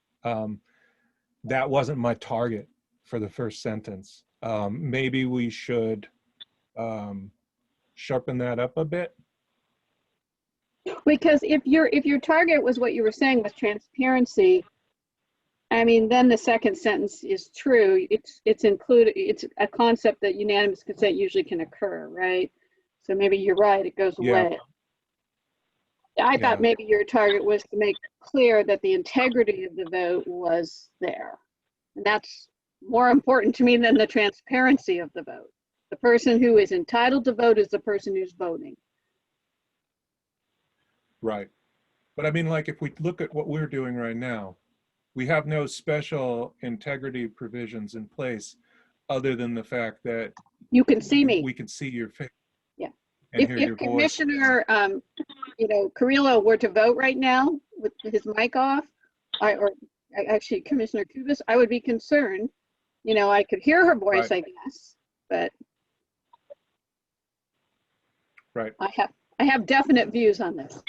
That wasn't my target for the first sentence. Maybe we should sharpen that up a bit. Because if your target was what you were saying was transparency, I mean, then the second sentence is true. It's included. It's a concept that unanimous consent usually can occur, right? So maybe you're right. It goes away. I thought maybe your target was to make clear that the integrity of the vote was there, and that's more important to me than the transparency of the vote. The person who is entitled to vote is the person who's voting. Right. But I mean, like, if we look at what we're doing right now, we have no special integrity provisions in place other than the fact that you can see me. We can see your face. Yeah. And hear your voice. Commissioner, Carrillo were to vote right now with his mic off, or actually Commissioner Kubis, I would be concerned. I could hear her voice, right. I guess, but right. I have definite views on this.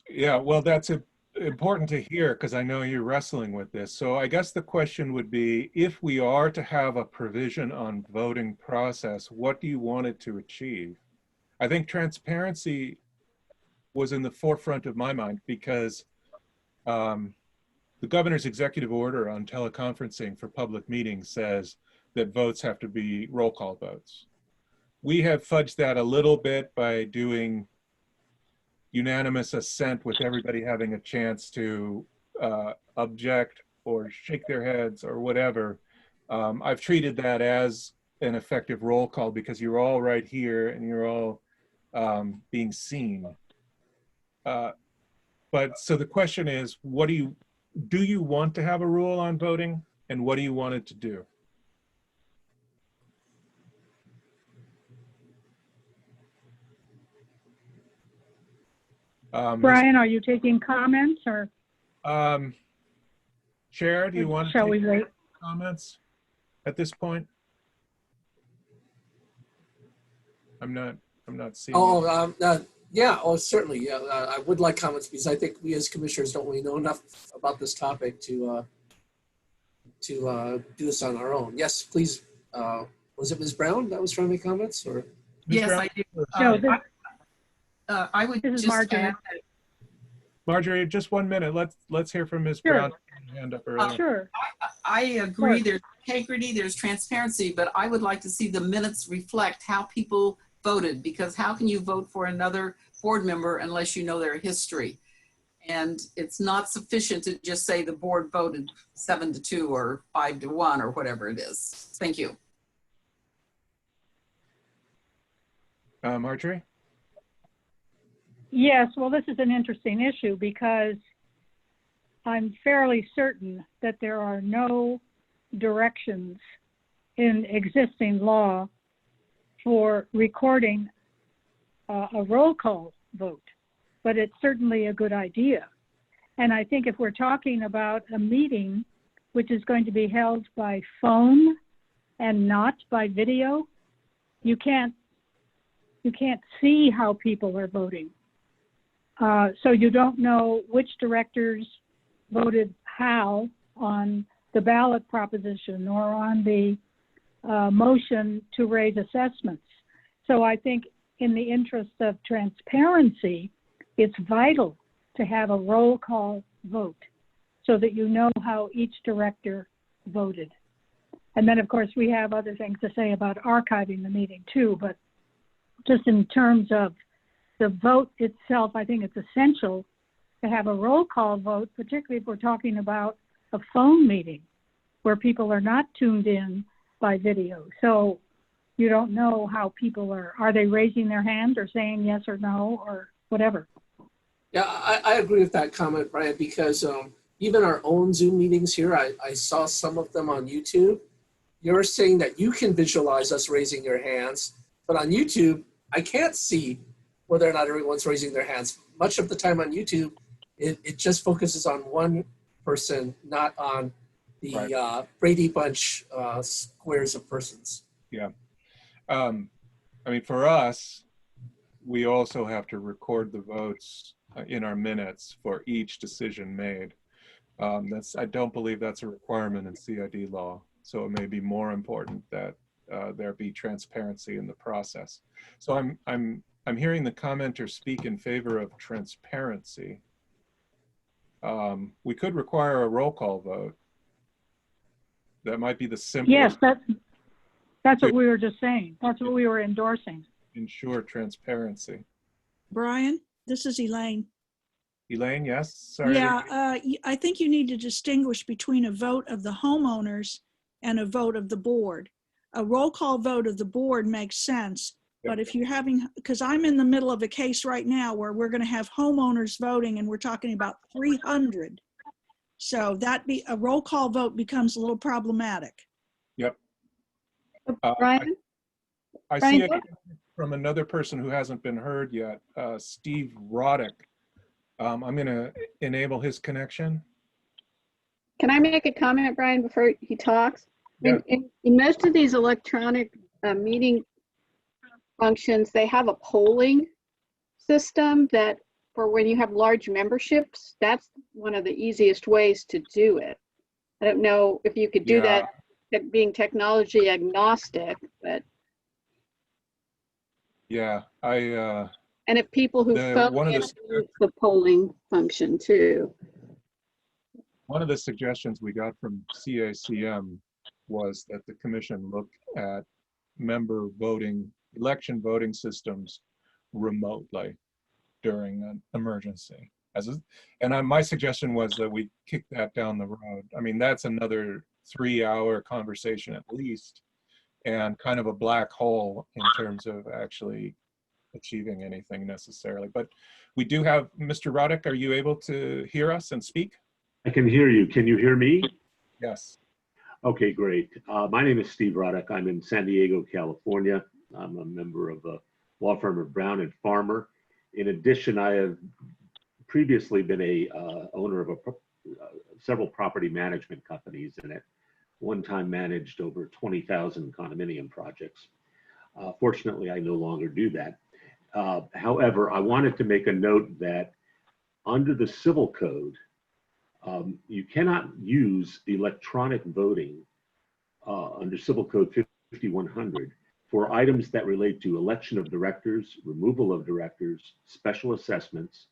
Yeah, well, that's important to hear because I know you're wrestling with this. So I guess the question would be, if we are to have a provision on voting process, what do you want it to achieve? I think transparency was in the forefront of my mind because the governor's executive order on teleconferencing for public meetings says that votes have to be roll call votes. We have fudged that a little bit by doing unanimous assent with everybody having a chance to object or shake their heads or whatever. I've treated that as an effective roll call because you're all right here and you're all being seen. But so the question is, do you want to have a rule on voting, and what do you want it to do? Brian, are you taking comments or? Chair, do you want to take comments at this point? I'm not seeing. Yeah, certainly. Yeah, I would like comments because I think we as commissioners don't really know enough about this topic to do this on our own. Yes, please. Was it Ms. Brown that was trying to make comments, or? Yes, Brown? I do. I would This is just Marjorie. add Marjorie, just 1 minute. Let's hear from Ms. Brown. Hand up earlier. Sure. I agree. There's integrity, there's transparency, but I would like to see the minutes reflect how people voted, because how can you vote for another board member unless you know their history? And it's not sufficient to just say the board voted 7-2 or 5-1 or whatever it is. Thank you. Marjorie? Yes, well, this is an interesting issue because I'm fairly certain that there are no directions in existing law for recording a roll call vote, but it's certainly a good idea. And I think if we're talking about a meeting which is going to be held by phone and not by video, you can't see how people are voting. So you don't know which directors voted how on the ballot proposition or on the motion to raise assessments. So I think in the interest of transparency, it's vital to have a roll call vote so that you know how each director voted. And then, of course, we have other things to say about archiving the meeting too, but just in terms of the vote itself, I think it's essential to have a roll call vote, particularly if we're talking about a phone meeting where people are not tuned in by video. So you don't know how people are they raising their hand or saying yes or no or whatever? Yeah, I agree with that comment, Brian, because even our own Zoom meetings here, I saw some of them on YouTube. You're saying that you can visualize us raising your hands, but on YouTube, I can't see whether or not everyone's raising their hands. Much of the time on YouTube, it just focuses on one person, not on the Right. Brady Bunch squares of persons. Yeah. I mean, for us, we also have to record the votes in our minutes for each decision made. I don't believe that's a requirement in CID law. So it may be more important that there be transparency in the process. So I'm hearing the commenter speak in favor of transparency. We could require a roll call vote. That might be the simplest. Yes, that's what we were just saying. That's what we were endorsing. Ensure transparency. Brian, this is Elaine. Elaine, yes? Sorry. Yeah, I think you need to distinguish between a vote of the homeowners and a vote of the board. A roll call vote of the board makes sense, but if you're having, because I'm in the middle of a case right now where we're going to have homeowners voting and we're talking about 300. So a roll call vote becomes a little problematic. Yep. Brian? I see a comment from another person who hasn't been heard yet, Steve Roddick. I'm going to enable his connection. Can I make a comment, Brian, before he talks? Yeah. In most of these electronic meeting functions, they have a polling system that for when you have large memberships, that's one of the easiest ways to do it. I don't know if you could do that being technology agnostic, but. Yeah, and if people who phone in use the polling function too. One of the suggestions we got from CACM was that the commission look at member voting, election voting systems remotely during an emergency. My suggestion was that we kick that down the road. I mean, that's another 3-hour conversation at least, and kind of a black hole in terms of actually achieving anything necessarily. But we do have, Mr. Roddick, are you able to hear us and speak? I can hear you. Can you hear me? Yes. Okay, great. My name is Steve Roddick. I'm in San Diego, California. I'm a member of the law firm of Brown and Farmer. In addition, I have previously been a owner of several property management companies, and at one time managed over 20,000 condominium projects. Fortunately, I no longer do that. However, I wanted to make a note that under the Civil Code, you cannot use electronic voting under Civil Code 5100 for items that relate to election of directors, removal of directors, special assessments,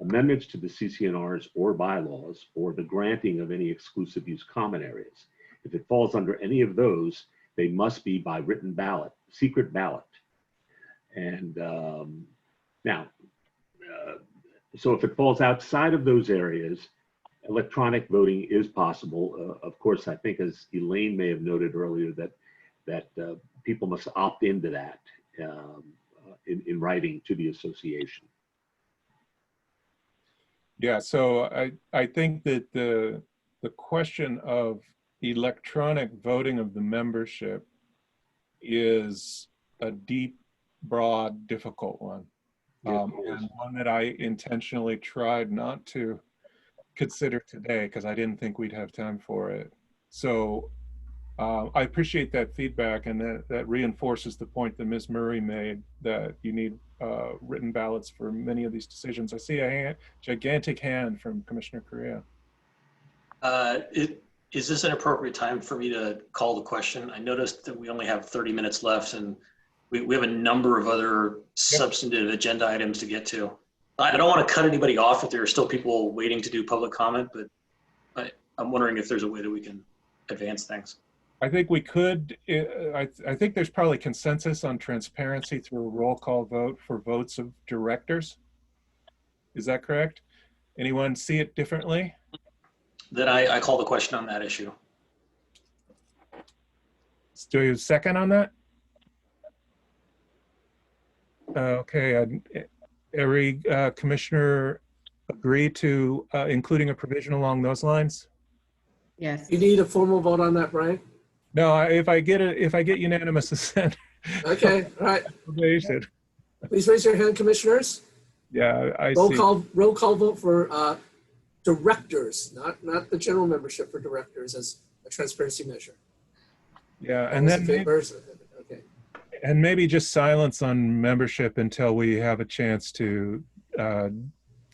amendments to the CC&Rs or bylaws, or the granting of any exclusive use common areas. If it falls under any of those, they must be by written ballot, secret ballot. And so if it falls outside of those areas, electronic voting is possible. Of course, I think as Elaine may have noted earlier that people must opt into that in writing to the association. Yeah, so I think that the question of electronic voting of the membership is a deep, broad, difficult one. And one that I intentionally tried not to consider today because I didn't think we'd have time for it. So I appreciate that feedback, and that reinforces the point that Ms. Murray made, that you need written ballots for many of these decisions. I see a gigantic hand from Commissioner Correa. Is this an appropriate time for me to call the question? I noticed that we only have 30 minutes left, and we have a number of other substantive agenda items to get to. I don't want to cut anybody off if there are still people waiting to do public comment, but I'm wondering if there's a way that we can advance things. I think we could. I think there's probably consensus on transparency through a roll call vote for votes of directors. Is that correct? Anyone see it differently? Then I call the question on that issue. Do you second on that? Okay. Every commissioner agree to including a provision along those lines? Yes. You need a formal vote on that, Brian? No, if I get unanimous assent. Okay, all right. Please raise your hand, commissioners. Yeah, I roll see. Roll call vote for directors, not the general membership, for directors as a transparency measure. Yeah, and then okay. And maybe just silence on membership until we have a chance to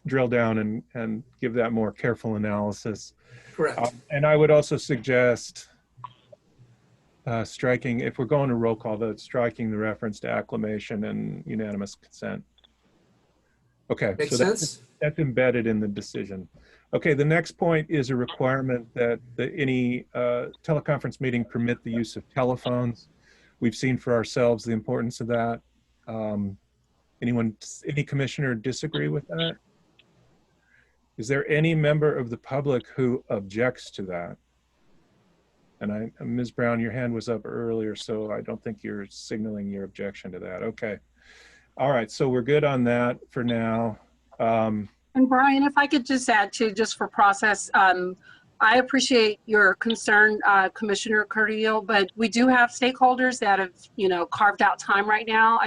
drill down and give that more careful analysis. Correct. And I would also suggest striking, if we're going to roll call vote, striking the reference to acclamation and unanimous consent. Okay, Makes so sense. That's embedded in the decision. Okay, the next point is a requirement that any teleconference meeting permit the use of telephones. We've seen for ourselves the importance of that. Any commissioner disagree with that? Is there any member of the public who objects to that? And Ms. Brown, your hand was up earlier, so I don't think you're signaling your objection to that. Okay. All right, so we're good on that for now. And Brian, if I could just add to, just for process, I appreciate your concern, Commissioner Carrillo, but we do have stakeholders that have, carved out time right now.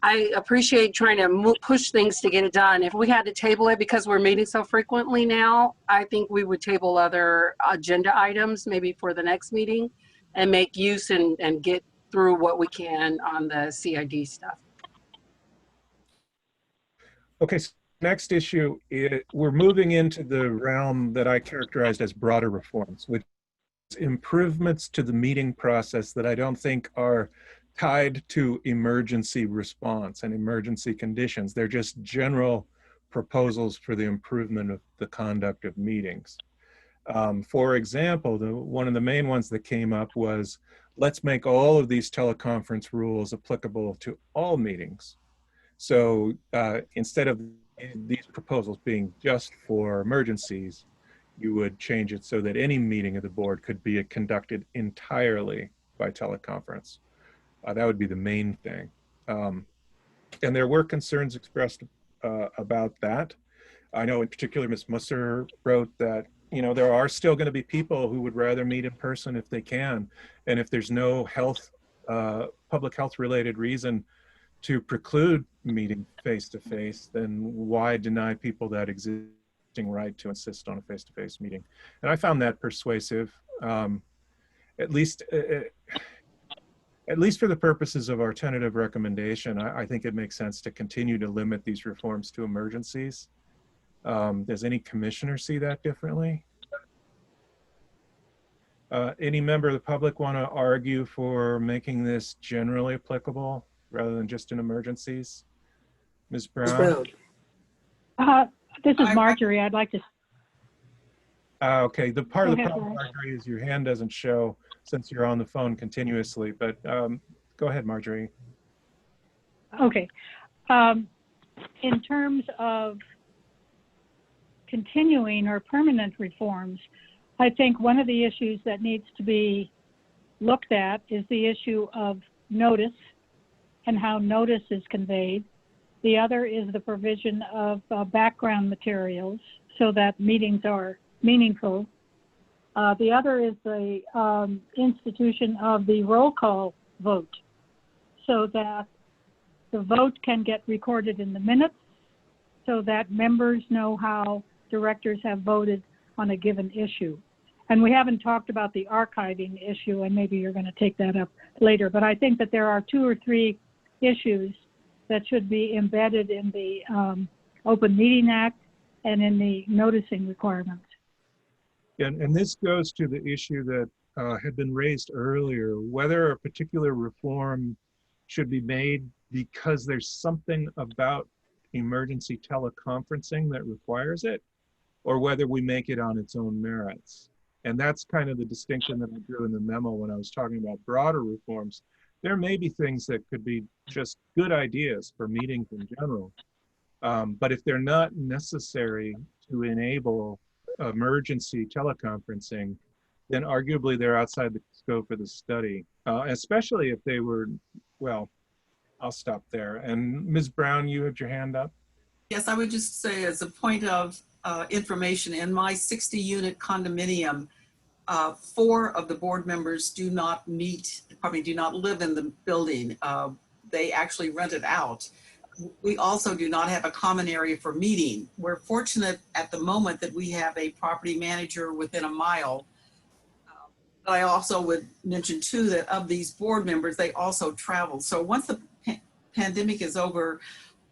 I appreciate trying to push things to get it done. If we had to table it because we're meeting so frequently now, I think we would table other agenda items maybe for the next meeting and make use and get through what we can on the CID stuff. Okay, so next issue, we're moving into the realm that I characterized as broader reforms, which is improvements to the meeting process that I don't think are tied to emergency response and emergency conditions. They're just general proposals for the improvement of the conduct of meetings. For example, one of the main ones that came up was, let's make all of these teleconference rules applicable to all meetings. So instead of these proposals being just for emergencies, you would change it so that any meeting of the board could be conducted entirely by teleconference. That would be the main thing. And there were concerns expressed about that. I know in particular, Ms. Musser wrote that, there are still going to be people who would rather meet in person if they can. And if there's no public health related reason to preclude meeting face-to-face, then why deny people that existing right to insist on a face-to-face meeting? And I found that persuasive, at least for the purposes of our tentative recommendation. I think it makes sense to continue to limit these reforms to emergencies. Does any commissioner see that differently? Any member of the public want to argue for making this generally applicable rather than just in emergencies? Ms. Brown? This is Marjorie. I'd like to. Okay, the part of the Go ahead, problem, Marjorie, is your hand doesn't show since you're on the phone continuously, but go ahead, Marjorie. Okay. In terms of continuing or permanent reforms, I think one of the issues that needs to be looked at is the issue of notice and how notice is conveyed. The other is the provision of background materials so that meetings are meaningful. The other is the institution of the roll call vote so that the vote can get recorded in the minutes so that members know how directors have voted on a given issue. And we haven't talked about the archiving issue, and maybe you're going to take that up later, but I think that there are 2 or 3 issues that should be embedded in the Open Meeting Act and in the noticing requirements. And this goes to the issue that had been raised earlier, whether a particular reform should be made because there's something about emergency teleconferencing that requires it, or whether we make it on its own merits. And that's kind of the distinction that I drew in the memo when I was talking about broader reforms. There may be things that could be just good ideas for meetings in general, but if they're not necessary to enable emergency teleconferencing, then arguably they're outside the scope of the study, especially if they were, well, I'll stop there. And Ms. Brown, you had your hand up. Yes, I would just say as a point of information, in my 60-unit condominium, 4 of the board members do not live in the building. They actually rent it out. We also do not have a common area for meeting. We're fortunate at the moment that we have a property manager within a mile. But I also would mention too that of these board members, they also travel. So once the pandemic is over,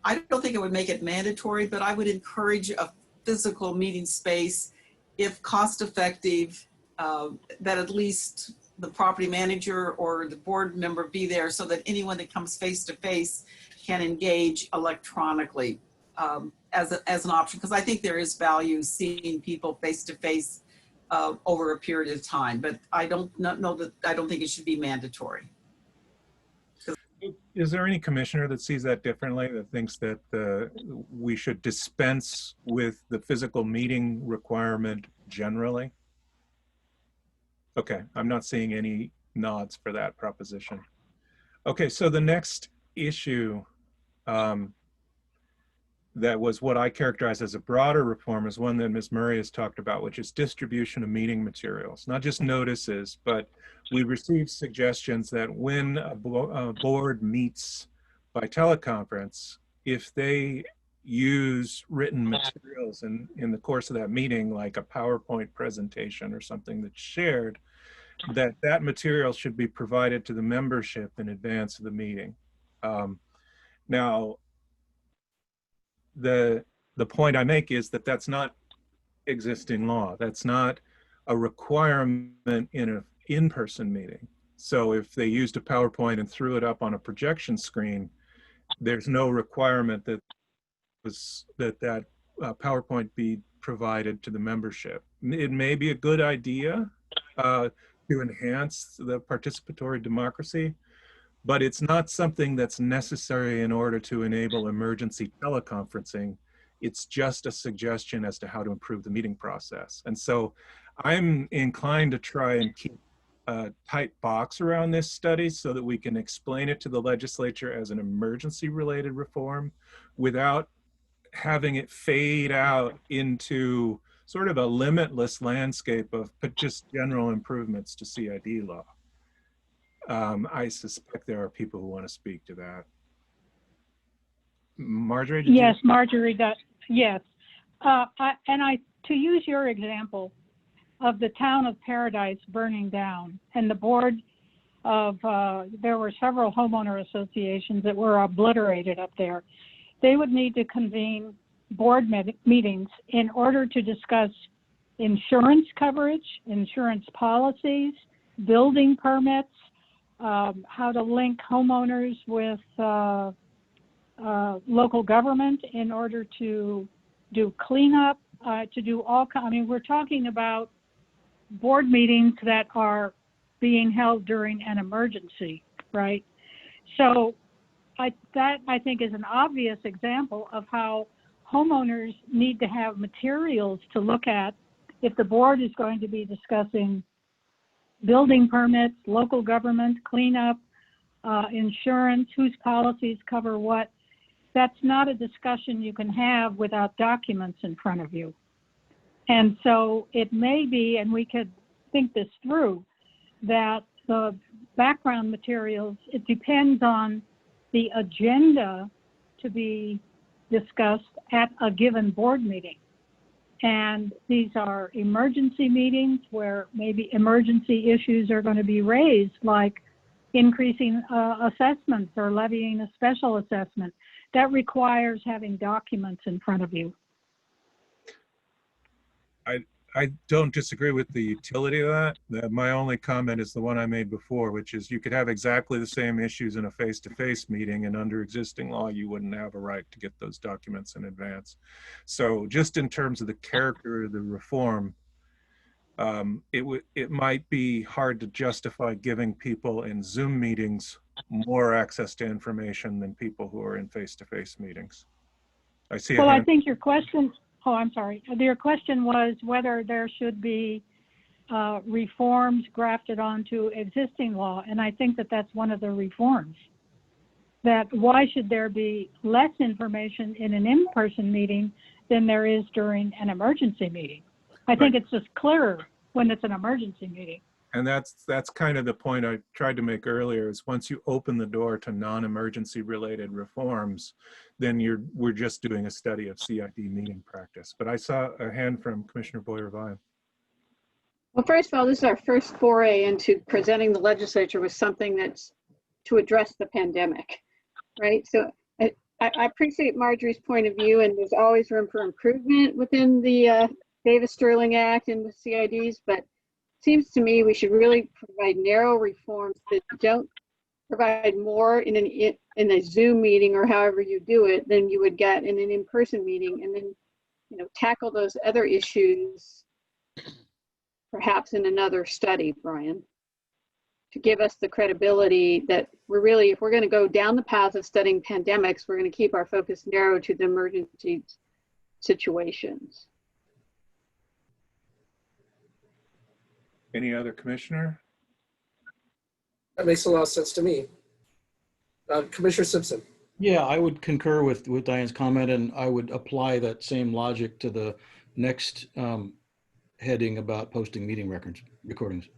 I don't think it would make it mandatory, but I would encourage a physical meeting space, if cost effective, that at least the property manager or the board member be there so that anyone that comes face to face can engage electronically as an option. Because I think there is value seeing people face to face over a period of time, but I don't think it should be mandatory. Is there any commissioner that sees that differently, that thinks that we should dispense with the physical meeting requirement generally? Okay, I'm not seeing any nods for that proposition. Okay, so the next issue that was what I characterize as a broader reform is one that Ms. Murray has talked about, which is distribution of meeting materials, not just notices, but we received suggestions that when a board meets by teleconference, if they use written materials in the course of that meeting, like a PowerPoint presentation or something that's shared, that material should be provided to the membership in advance of the meeting. Now, the point I make is that that's not existing law. That's not a requirement in an in-person meeting. So if they used a PowerPoint and threw it up on a projection screen, there's no requirement that that PowerPoint be provided to the membership. It may be a good idea to enhance the participatory democracy, but it's not something that's necessary in order to enable emergency teleconferencing. It's just a suggestion as to how to improve the meeting process. And so I'm inclined to try and keep a tight box around this study so that we can explain it to the legislature as an emergency related reform without having it fade out into sort of a limitless landscape of just general improvements to CID law. I suspect there are people who want to speak to that. Marjorie? Yes, Marjorie does. Yes. To use your example of the town of Paradise burning down and the board of, there were several homeowner associations that were obliterated up there. They would need to convene board meetings in order to discuss insurance coverage, insurance policies, building permits, how to link homeowners with local government in order to do cleanup, to do all kinds. I mean, we're talking about board meetings that are being held during an emergency, right? So that I think is an obvious example of how homeowners need to have materials to look at if the board is going to be discussing building permits, local government, cleanup, insurance, whose policies cover what, that's not a discussion you can have without documents in front of you. And so it may be, and we could think this through, that the background materials, it depends on the agenda to be discussed at a given board meeting. And these are emergency meetings where maybe emergency issues are going to be raised, like increasing assessments or levying a special assessment. That requires having documents in front of you. I don't disagree with the utility of that. My only comment is the one I made before, which is you could have exactly the same issues in a face-to-face meeting, and under existing law, you wouldn't have a right to get those documents in advance. So just in terms of the character of the reform, it might be hard to justify giving people in Zoom meetings more access to information than people who are in face-to-face meetings. I see. Well, I think your question, oh, I'm sorry. Your question was whether there should be reforms grafted onto existing law. And I think that that's one of the reforms. That why should there be less information in an in-person meeting than there is during an emergency meeting? I think it's just clearer when it's an emergency meeting. And that's kind of the point I tried to make earlier, is once you open the door to non-emergency related reforms, then we're just doing a study of CID meeting practice. But I saw a hand from Commissioner Boyer-Vine. Well, first of all, this is our first foray into presenting the legislature with something that's to address the pandemic, right? So I appreciate Marjorie's point of view, and there's always room for improvement within the Davis-Sterling Act and with CIDs, but seems to me we should really provide narrow reforms that don't provide more in a Zoom meeting or however you do it than you would get in an in-person meeting, and then tackle those other issues perhaps in another study, Brian, to give us the credibility that we're really, if we're going to go down the path of studying pandemics, we're going to keep our focus narrow to the emergency situations. Any other commissioner? That makes a lot of sense to me. Commissioner Simpson. Yeah, I would concur with Diane's comment, and I would apply that same logic to the next heading about posting meeting recordings.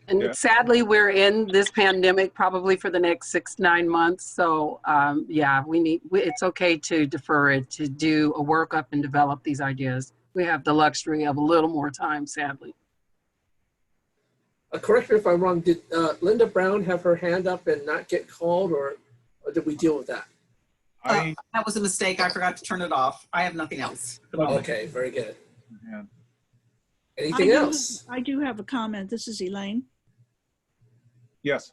And sadly, we're in this pandemic probably for the next 6 to 9 months. So yeah, it's okay to defer it, to do a workup and develop these ideas. We have the luxury of a little more time, sadly. Correct me if I'm wrong, did Linda Brown have her hand up and not get called, or did we deal with that? That was a mistake. I forgot to turn it off. I have nothing else. Okay, very good. Yeah. Anything else? I do have a comment. This is Elaine. Yes.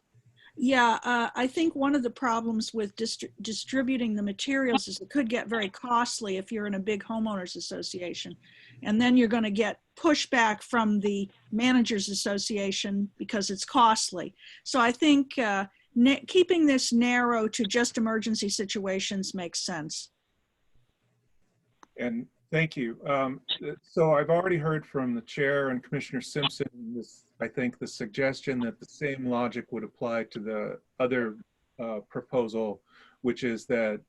Yeah, I think one of the problems with distributing the materials is it could get very costly if you're in a big homeowners association. And then you're going to get pushback from the managers association because it's costly. So I think keeping this narrow to just emergency situations makes sense. And thank you. So I've already heard from the chair and Commissioner Simpson, I think the suggestion that the same logic would apply to the other proposal, which is that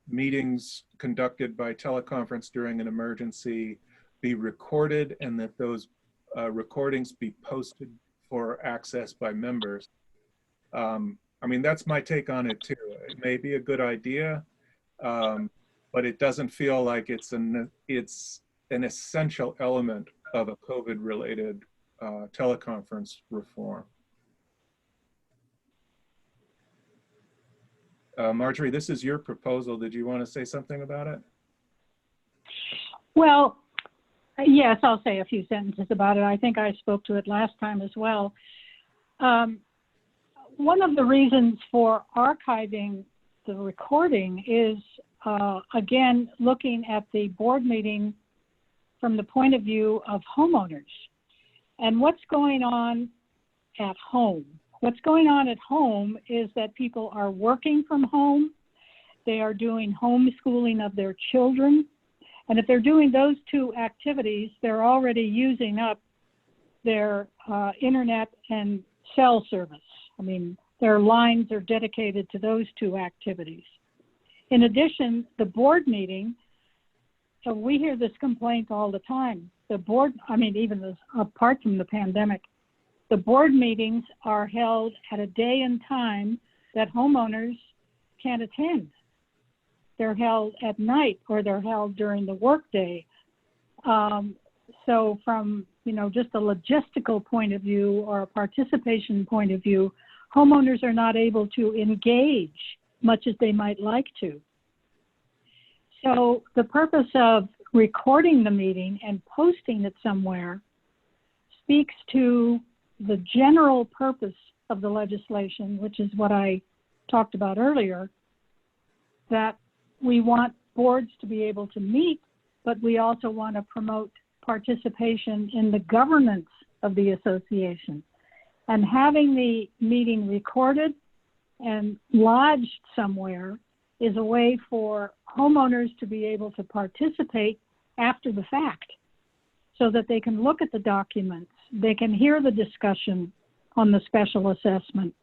meetings conducted by teleconference during an emergency be recorded, and that those recordings be posted for access by members. I mean, that's my take on it too. It may be a good idea, but it doesn't feel like it's an essential element of a COVID-related teleconference reform. Marjorie, this is your proposal. Did you want to say something about it? Well, yes, I'll say a few sentences about it. I think I spoke to it last time as well. One of the reasons for archiving the recording is, again, looking at the board meeting from the point of view of homeowners and what's going on at home. What's going on at home is that people are working from home. They are doing homeschooling of their children. And if they're doing those two activities, they're already using up their internet and cell service. I mean, Their lines are dedicated to those two activities. In addition, the board meeting, so we hear this complaint all the time. The board, even this, apart from the pandemic, the board meetings are held at a day and time that homeowners can't attend. They're held at night or they're held during the workday. So from, just a logistical point of view or a participation point of view, homeowners are not able to engage much as they might like to. So the purpose of recording the meeting and posting it somewhere speaks to the general purpose of the legislation, which is what I talked about earlier, that we want boards to be able to meet, but we also want to promote participation in the governance of the association. And having the meeting recorded and lodged somewhere is a way for homeowners to be able to participate after the fact so that they can look at the documents, they can hear the discussion on the special assessment,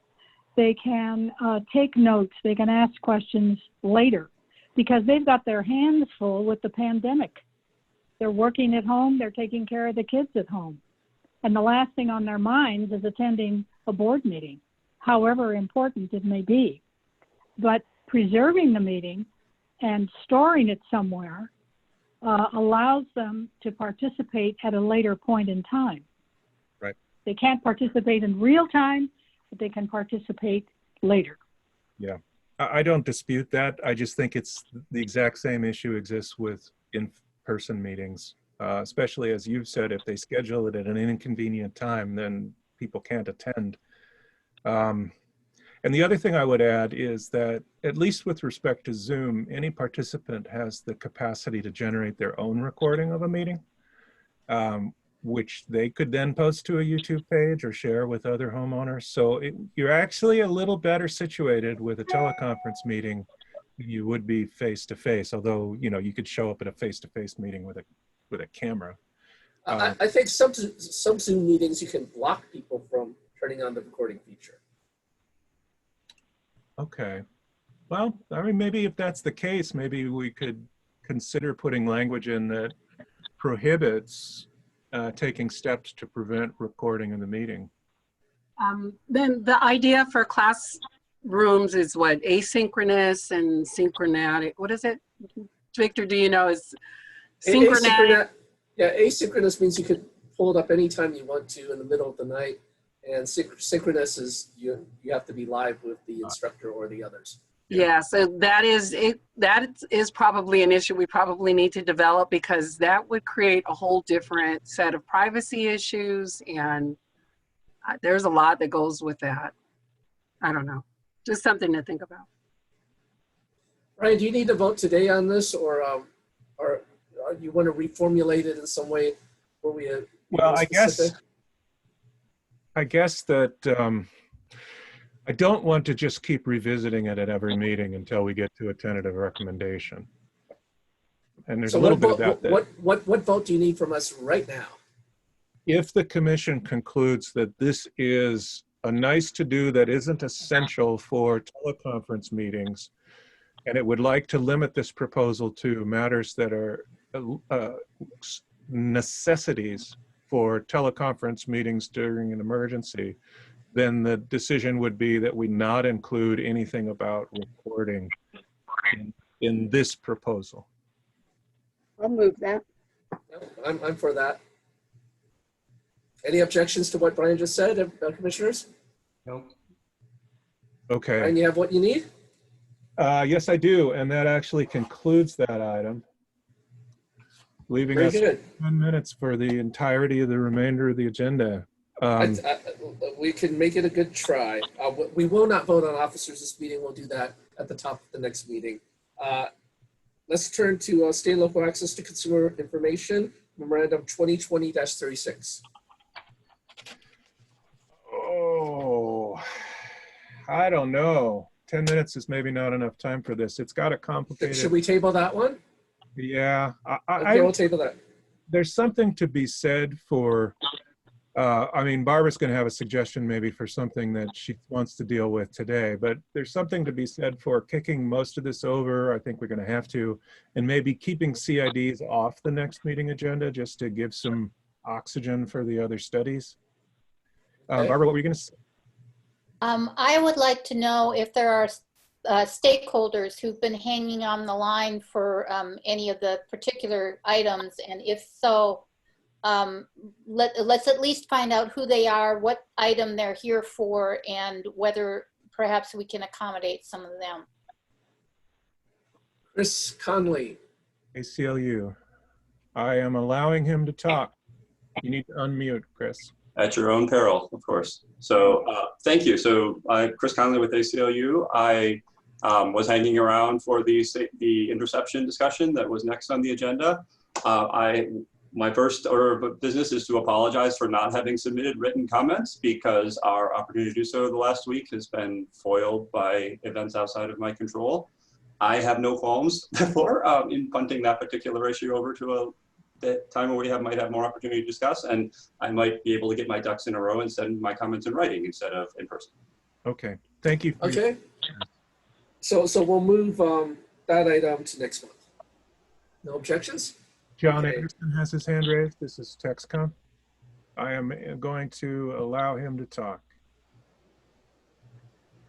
they can take notes, they can ask questions later because they've got their hands full with the pandemic. They're working at home, they're taking care of the kids at home. And the last thing on their minds is attending a board meeting, however important it may be. But preserving the meeting and storing it somewhere allows them to participate at a later point in time. Right. They can't participate in real time, but they can participate later. Yeah, I don't dispute that. I just think it's the exact same issue exists with in-person meetings, especially as you've said, if they schedule it at an inconvenient time, then people can't attend. And the other thing I would add is that, at least with respect to Zoom, any participant has the capacity to generate their own recording of a meeting, which they could then post to a YouTube page or share with other homeowners. So you're actually a little better situated with a teleconference meeting than you would be face-to-face, although, you could show up at a face-to-face meeting with a camera. I think some Zoom meetings you can block people from turning on the recording feature. Okay. Well, maybe if that's the case, maybe we could consider putting language in that prohibits taking steps to prevent recording in the meeting. Then the idea for classrooms is what? Asynchronous and synchronatic. What is it? Victor, do you know? Is synchronatic? Yeah, asynchronous means you could pull it up anytime you want to in the middle of the night. And synchronous is you have to be live with the instructor or the others. Yeah, so that is probably an issue we probably need to develop, because that would create a whole different set of privacy issues, and there's a lot that goes with that. I don't know, just something to think about. Ryan, do you need to vote today on this, or you want to reformulate it in some way where we have? Well, I guess that I don't want to just keep revisiting it at every meeting until we get to a tentative recommendation. And there's a little bit about that. What vote do you need from us right now? If the commission concludes that this is a nice to do that isn't essential for teleconference meetings, and it would like to limit this proposal to matters that are necessities for teleconference meetings during an emergency, then the decision would be that we not include anything about recording in this proposal. I'll move that. I'm for that. Any objections to what Brian just said, commissioners? No. Okay. And you have what you need? Yes, I do. And that actually concludes that item, leaving us 10 minutes for the entirety of the remainder of the agenda. We can make it a good try. We will not vote on officers this meeting. We'll do that at the top of the next meeting. Let's turn to state and local access to consumer information, memorandum 2020-36. Oh, I don't know. 10 minutes is maybe not enough time for this. It's got a complicated. Should we table that one? Yeah. Okay, we'll table that. There's something to be said for I mean, Barbara's going to have a suggestion maybe for something that she wants to deal with today, but there's something to be said for kicking most of this over. I think we're going to have to, and maybe keeping CIDs off the next meeting agenda just to give some oxygen for the other studies. Barbara, what were you going to say? I would like to know if there are stakeholders who've been hanging on the line for any of the particular items, and if so, let's at least find out who they are, what item they're here for, and whether perhaps we can accommodate some of them. Chris Conley. ACLU. I am allowing him to talk. You need to unmute, Chris. At your own peril, of course. So thank you. So Chris Conley with ACLU. I was hanging around for the interception discussion that was next on the agenda. My first order of business is to apologize for not having submitted written comments because our opportunity to do so the last week has been foiled by events outside of my control. I have no qualms for in punting that particular issue over to a time where we might have more opportunity to discuss, and I might be able to get my ducks in a row and send my comments in writing instead of in person. Okay, thank you. Okay. So we'll move that item to next month. No objections? John Okay. Anderson has his hand raised. This is TexCom. I am going to allow him to talk.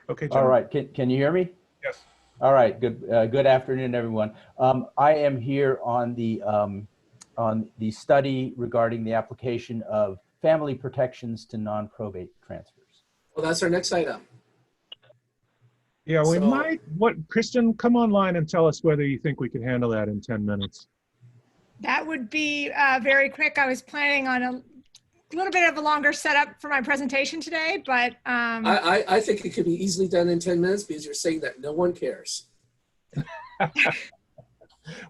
Okay, John. All right, can you hear me? Yes. All right, good afternoon, everyone. I am here on the study regarding the application of family protections to non-probate transfers. Well, that's our next item. Yeah, we So- might. Kristen, come online and tell us whether you think we could handle that in 10 minutes. That would be very quick. I was planning on a little bit of a longer setup for my presentation today, but I think it could be easily done in 10 minutes because you're saying that no one cares.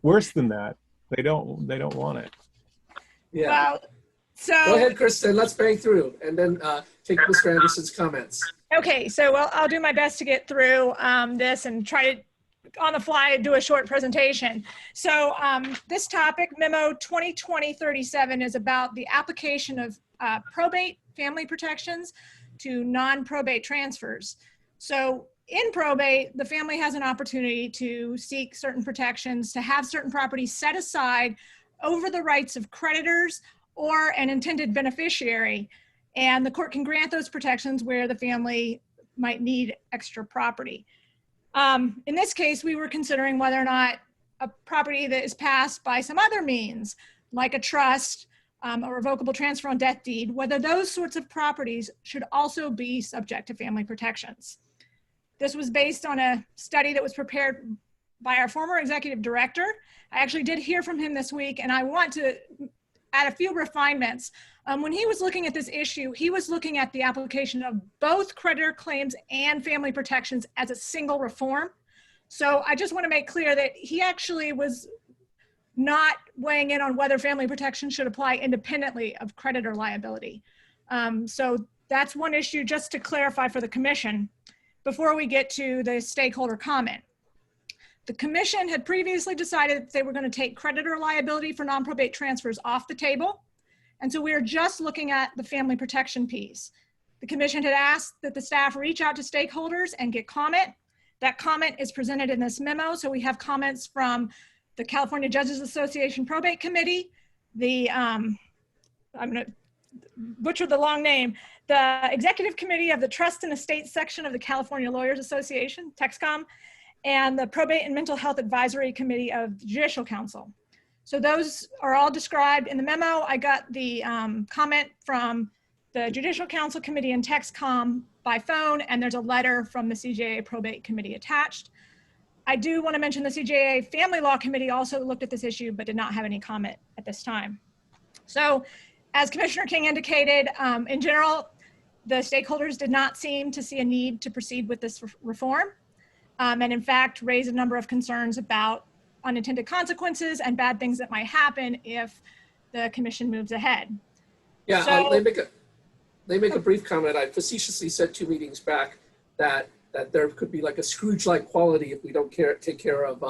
Worse than that, they don't want it. Yeah. well, so Go ahead, Kristen. Let's bang through and then take Mr. Anderson's comments. okay, so I'll do my best to get through this and try to on the fly do a short presentation. So this topic, Memo 2020-37, is about the application of probate family protections to non-probate transfers. So in probate, the family has an opportunity to seek certain protections, to have certain properties set aside over the rights of creditors or an intended beneficiary. And the court can grant those protections where the family might need extra property. In this case, we were considering whether or not a property that is passed by some other means, like a trust, a revocable transfer on death deed, whether those sorts of properties should also be subject to family protections. This was based on a study that was prepared by our former executive director. I actually did hear from him this week, and I want to add a few refinements. When he was looking at this issue, he was looking at the application of both creditor claims and family protections as a single reform. So I just want to make clear that he actually was not weighing in on whether family protection should apply independently of creditor liability. So that's one issue just to clarify for the commission before we get to the stakeholder comment. The commission had previously decided that they were going to take creditor liability for non-probate transfers off the table. And so we are just looking at the family protection piece. The commission had asked that the staff reach out to stakeholders and get comment. That comment is presented in this memo. So we have comments from the California Judges Association Probate Committee, the, I'm gonna butcher the long name, the Executive Committee of the Trust and Estate Section of the California Lawyers Association, TexCom, and the Probate and Mental Health Advisory Committee of the Judicial Council. So those are all described in the memo. I got the comment from the Judicial Council Committee and TexCom by phone, and there's a letter from the CJA Probate Committee attached. I do want to mention the CJA Family Law Committee also looked at this issue, but did not have any comment at this time. So as Commissioner King indicated, in general, the stakeholders did not seem to see a need to proceed with this reform. And in fact, raise a number of concerns about unintended consequences and bad things that might happen if the commission moves ahead. Yeah, So- they make a brief comment. I facetiously said 2 meetings back that there could be like a Scrooge-like quality if we don't take care of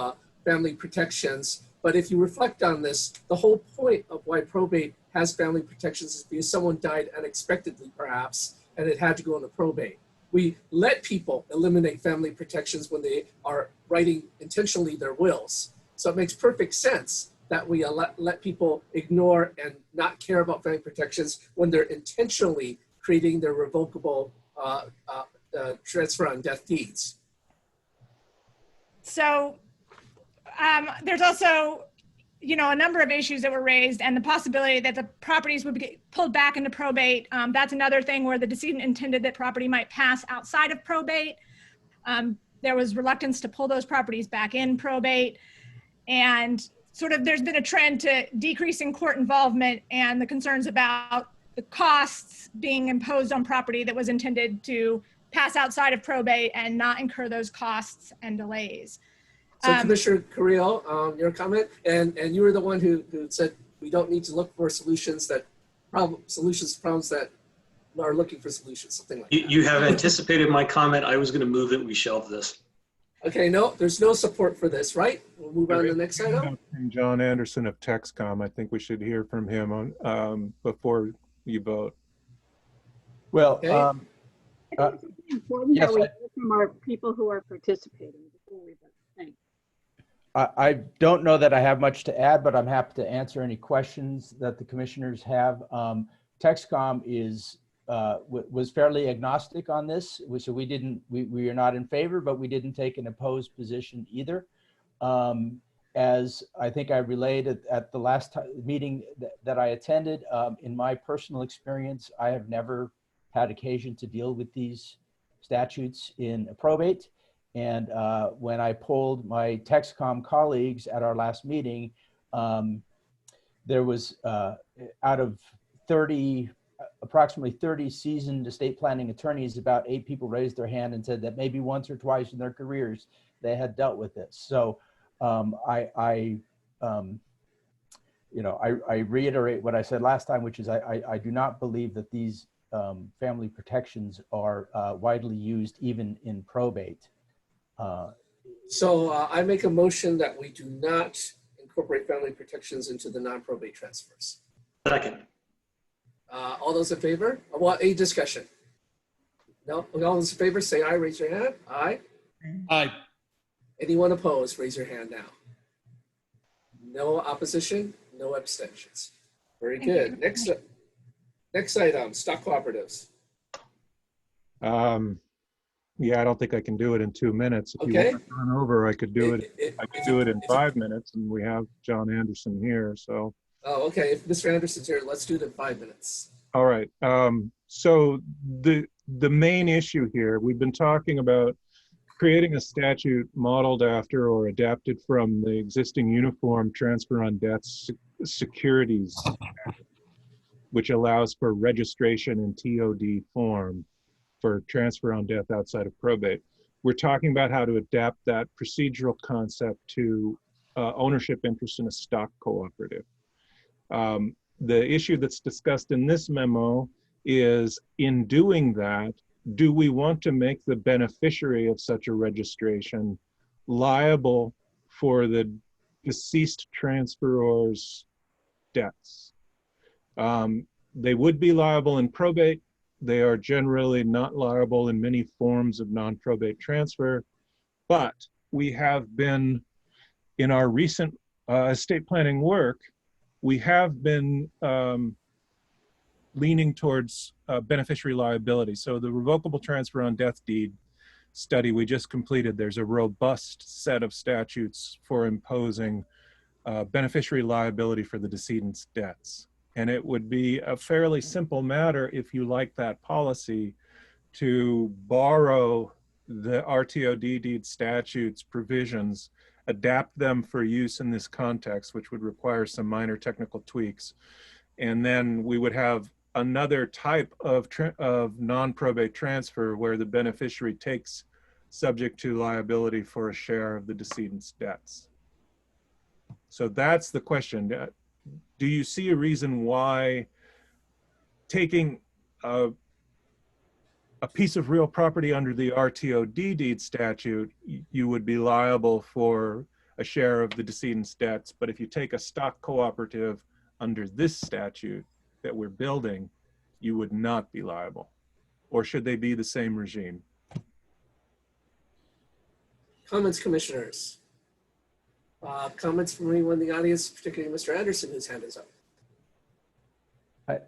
family protections. But if you reflect on this, the whole point of why probate has family protections is because someone died unexpectedly, perhaps, and it had to go into probate. We let people eliminate family protections when they are writing intentionally their wills. So it makes perfect sense that we let people ignore and not care about family protections when they're intentionally creating their revocable transfer on death deeds. So there's also, you know, a number of issues that were raised, and the possibility that the properties would be pulled back into probate. That's another thing where the decedent intended that property might pass outside of probate. There was reluctance to pull those properties back in probate. And sort of there's been a trend to decreasing court involvement and the concerns about the costs being imposed on property that was intended to pass outside of probate and not incur those costs and delays. So Commissioner Carrillo, your comment, and you were the one who said we don't need to look for solutions to problems that are looking for solutions, something like that. You have anticipated my comment. I was going to move that we shelve this. Okay, no, there's no support for this, right? We'll move on to the next item. John Anderson of TexCom, I think we should hear from him on before you vote. Well, okay. It's important yes, that we hear from our people who are participating before we vote. Thanks. I don't know that I have much to add, but I'm happy to answer any questions that the commissioners have. TexCom was fairly agnostic on this, so we are not in favor, but we didn't take an opposed position either. As I think I relayed at the last meeting that I attended, in my personal experience, I have never had occasion to deal with these statutes in probate. And when I polled my TexCom colleagues at our last meeting, there was out of approximately 30 seasoned estate planning attorneys, about 8 people raised their hand and said that maybe once or twice in their careers they had dealt with this. So I reiterate what I said last time, which is I do not believe that these family protections are widely used even in probate. So I make a motion that we do not incorporate family protections into the non-probate transfers. Second. All those in favor? Well, any discussion? No? All those in favor, say aye, raise your hand. Aye. Aye. Anyone opposed, raise your hand now. No opposition, no abstentions. Very good. Next item, stock cooperatives. Yeah, I don't think I can do it in 2 minutes. If Okay. you want to run over, I could do it. I could do it in 5 minutes, and we have John Anderson here. So. Oh, okay. If Mr. Anderson's here, let's do it in 5 minutes. All right. So the main issue here, we've been talking about creating a statute modeled after or adapted from the existing Uniform Transfer on Death Securities, which allows for registration in TOD form for transfer on death outside of probate. We're talking about how to adapt that procedural concept to ownership interest in a stock cooperative. The issue that's discussed in this memo is, in doing that, do we want to make the beneficiary of such a registration liable for the deceased transferor's debts? They would be liable in probate. They are generally not liable in many forms of non-probate transfer, but we have been, in our recent estate planning work, we have been leaning towards beneficiary liability. So the revocable transfer on death deed study we just completed, there's a robust set of statutes for imposing beneficiary liability for the decedent's debts. And it would be a fairly simple matter, if you like that policy, to borrow the RTOD deed statutes provisions, adapt them for use in this context, which would require some minor technical tweaks. And then we would have another type of non-probate transfer where the beneficiary takes subject to liability for a share of the decedent's debts. So that's the question. Do you see a reason why taking a piece of real property under the RTOD deed statute, you would be liable for a share of the decedent's debts. But if you take a stock cooperative under this statute that we're building, you would not be liable. Or should they be the same regime? Comments, commissioners? Comments from anyone in the audience, particularly Mr. Anderson, whose hand is up?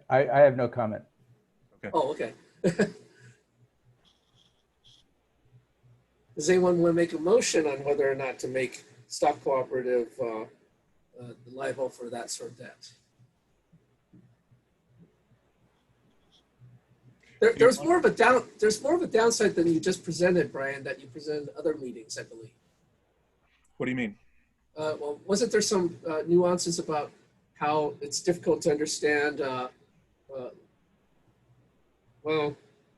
I have no comment. Okay. Oh, okay. Does anyone want to make a motion on whether or not to make stock cooperative liable for that sort of debt? There's more of a downside than you just presented, Brian, that you presented in other meetings, I believe. What do you mean? Well, wasn't there some nuances about how it's difficult to understand? Well,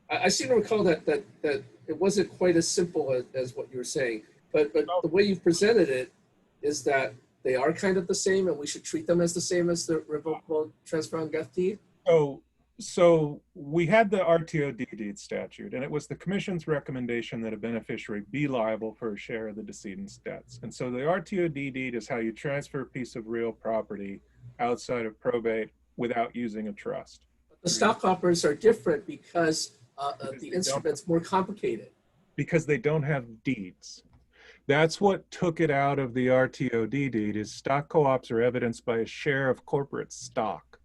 I seem to recall that it wasn't quite as simple as what you were saying, but the way you presented it is that they are kind of the same, and we should treat them as the same as the revocable transfer on death deed. So we had the RTOD deed statute, and it was the commission's recommendation that a beneficiary be liable for a share of the decedent's debts. And so the RTOD deed is how you transfer a piece of real property outside of probate without using a trust. The stock offers are different because the instrument's more complicated. Because they don't have deeds. That's what took it out of the RTOD deed, is stock co-ops are evidenced by a share of corporate stock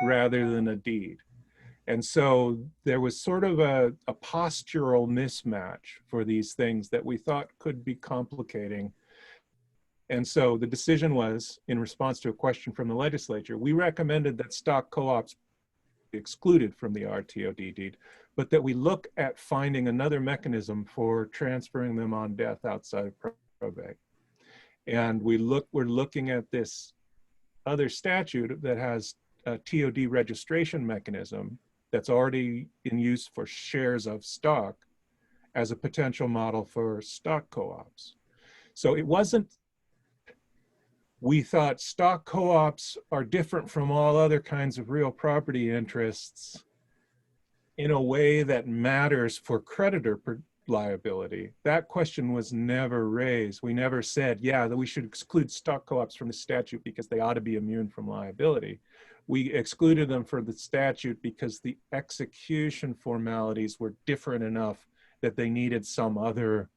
rather than a deed. And so there was sort of a postural mismatch for these things that we thought could be complicating. And so the decision was, in response to a question from the legislature, we recommended that stock co-ops be excluded from the RTOD deed, but that we look at finding another mechanism for transferring them on death outside of probate. And we're looking at this other statute that has a TOD registration mechanism that's already in use for shares of stock as a potential model for stock co-ops. So it wasn't, we thought stock co-ops are different from all other kinds of real property interests in a way that matters for creditor liability. That question was never raised. We never said, yeah, that we should exclude stock co-ops from the statute because they ought to be immune from liability. We excluded them for the statute because the execution formalities were different enough that they needed some other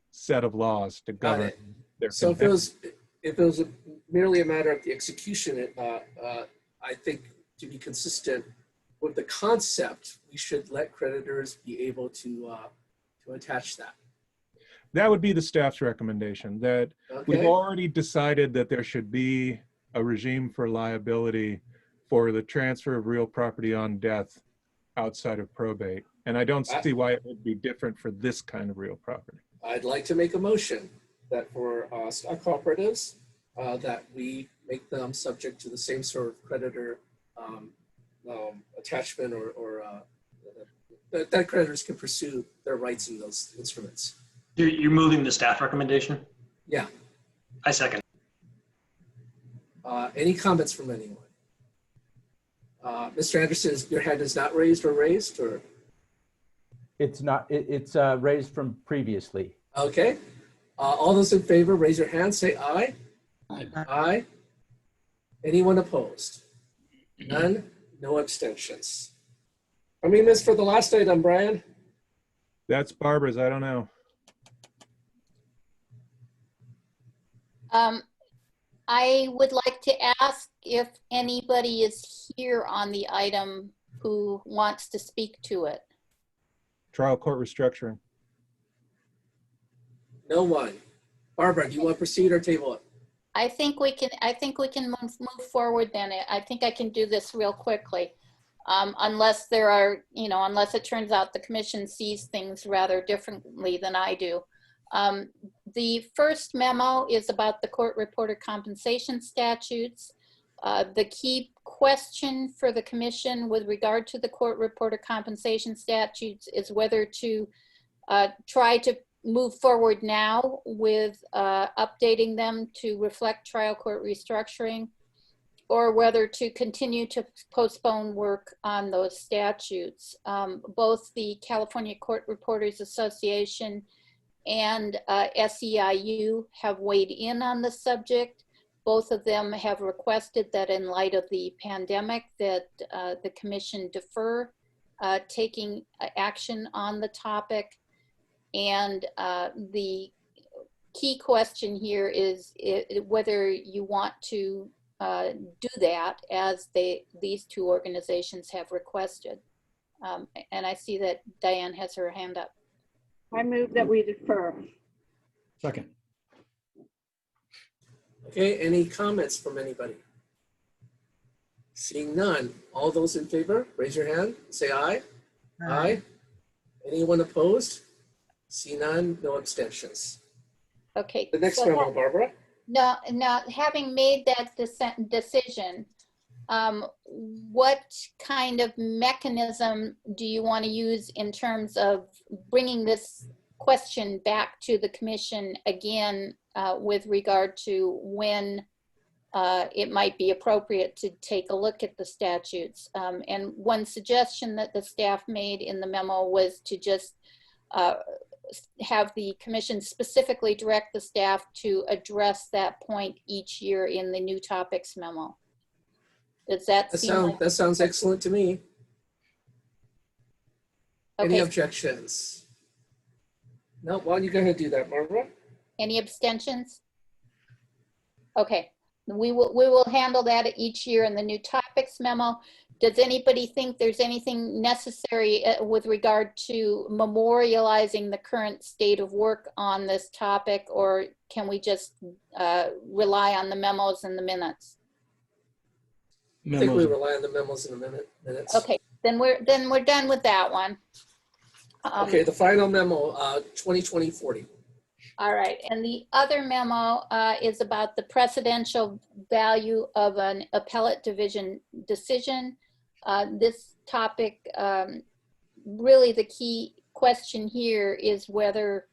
set of laws to govern their So if it was merely a matter of the execution, I think to be consistent with the concept, we should let creditors be able to attach that. That would be the staff's recommendation, that we've already decided that there should be a regime for liability for the transfer of real property on death outside of probate. And I don't see why it would be different for this kind of real property. I'd like to make a motion that for stock cooperatives, that we make them subject to the same sort of creditor attachment or that creditors can pursue their rights in those instruments. You're moving the staff recommendation? Yeah. I second. Any comments from anyone? Mr. Anderson, your hand is not raised or raised, or? It's not, it's raised from previously. Okay. All those in favor, raise your hand, say aye. Aye. Aye. Anyone opposed? None, no abstentions. I mean, this for the last item, Brian. That's Barbara's, I don't know. I would like to ask if anybody is here on the item who wants to speak to it. Trial court restructuring. No one. Barbara, do you want to proceed or table it? I think we can move forward then. I think I can do this real quickly. Unless there are, unless it turns out the commission sees things rather differently than I do. The first memo is about the court reporter compensation statutes. The key question for the commission with regard to the court reporter compensation statutes is whether to try to move forward now with updating them to reflect trial court restructuring, or whether to continue to postpone work on those statutes. Both the California Court Reporters Association and SEIU have weighed in on the subject. Both of them have requested that in light of the pandemic that the commission defer taking action on the topic. And the key question here is whether you want to do that as these two organizations have requested. And I see that Diane has her hand up. I move that we defer. Second. Okay, any comments from anybody? Seeing none, all those in favor, raise your hand, say aye. Aye. Anyone opposed? See none, no abstentions. Okay. The next so memo, Barbara. Now, having made that decision, what kind of mechanism do you want to use in terms of bringing this question back to the commission again with regard to when it might be appropriate to take a look at the statutes? And one suggestion that the staff made in the memo was to just have the commission specifically direct the staff to address that point each year in the new topics memo. Does that seem like— That sounds excellent to me. Okay. Any objections? No, why don't you go ahead and do that, Barbara? Any abstentions? Okay, we will handle that each year in the new topics memo. Does anybody think there's anything necessary with regard to memorializing the current state of work on this topic, or can we just rely on the memos and the minutes? I think we rely on the memos in the minutes. Okay, then we're done with that one. Okay, the final memo, 2020-40. All right, and the other memo is about the precedential value of an appellate division decision. This topic, really the key question here is whether,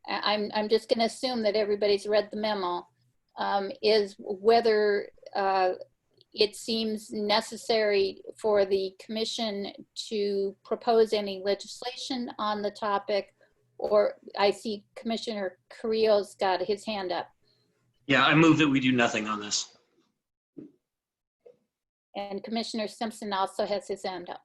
I'm just going to assume that everybody's read the memo, is whether it seems necessary for the commission to propose any legislation on the topic, or I see Commissioner Carrillo's got his hand up. Yeah, I move that we do nothing on this. And Commissioner Simpson also has his hand up.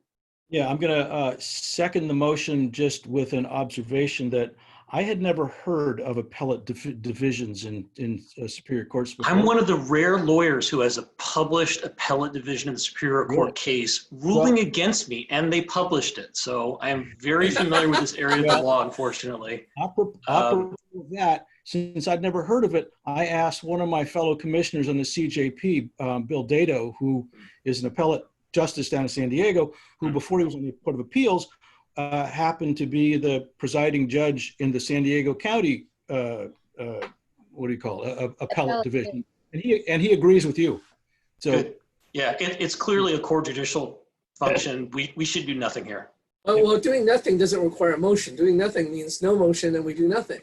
Yeah, I'm going to second the motion just with an observation that I had never heard of appellate divisions in Superior Courts before. I'm one of the rare lawyers who has a published appellate division in the Superior Court case ruling against me, and they published it. So I am very familiar with this area of the law, unfortunately. Apropos of that, since I'd never heard of it, I asked one of my fellow commissioners on the CJP, Bill Dado, who is an appellate justice down in San Diego, who before he was on the Court of Appeals, happened to be the presiding judge in the San Diego County, what do you call it, appellate division. And he agrees with you. So good. Yeah, it's clearly a core judicial function. We should do nothing here. Oh, well, doing nothing doesn't require a motion. Doing nothing means no motion and we do nothing,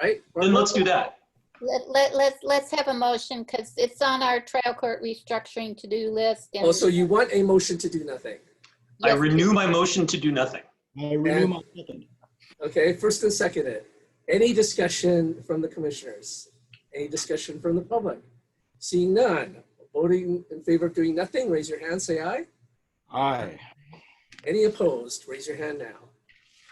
right? Then let's do that. Let's have a motion because it's on our trial court restructuring to-do list. And oh, so you want a motion to do nothing? Yes, I renew my motion to do nothing. I renew my second. Okay, first and seconded. Any discussion from the commissioners? Any discussion from the public? Seeing none, voting in favor of doing nothing, raise your hand, say aye. Aye. Any opposed, raise your hand now.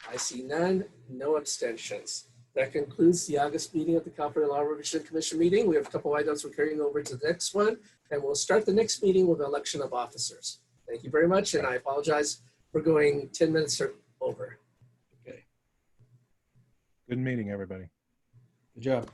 I see none, no abstentions. That concludes the August meeting of the California Law Revision Commission meeting. We have a couple items we're carrying over to the next one, and we'll start the next meeting with the election of officers. Thank you very much, and I apologize for going 10 minutes over. Okay. Good meeting, everybody. Good job.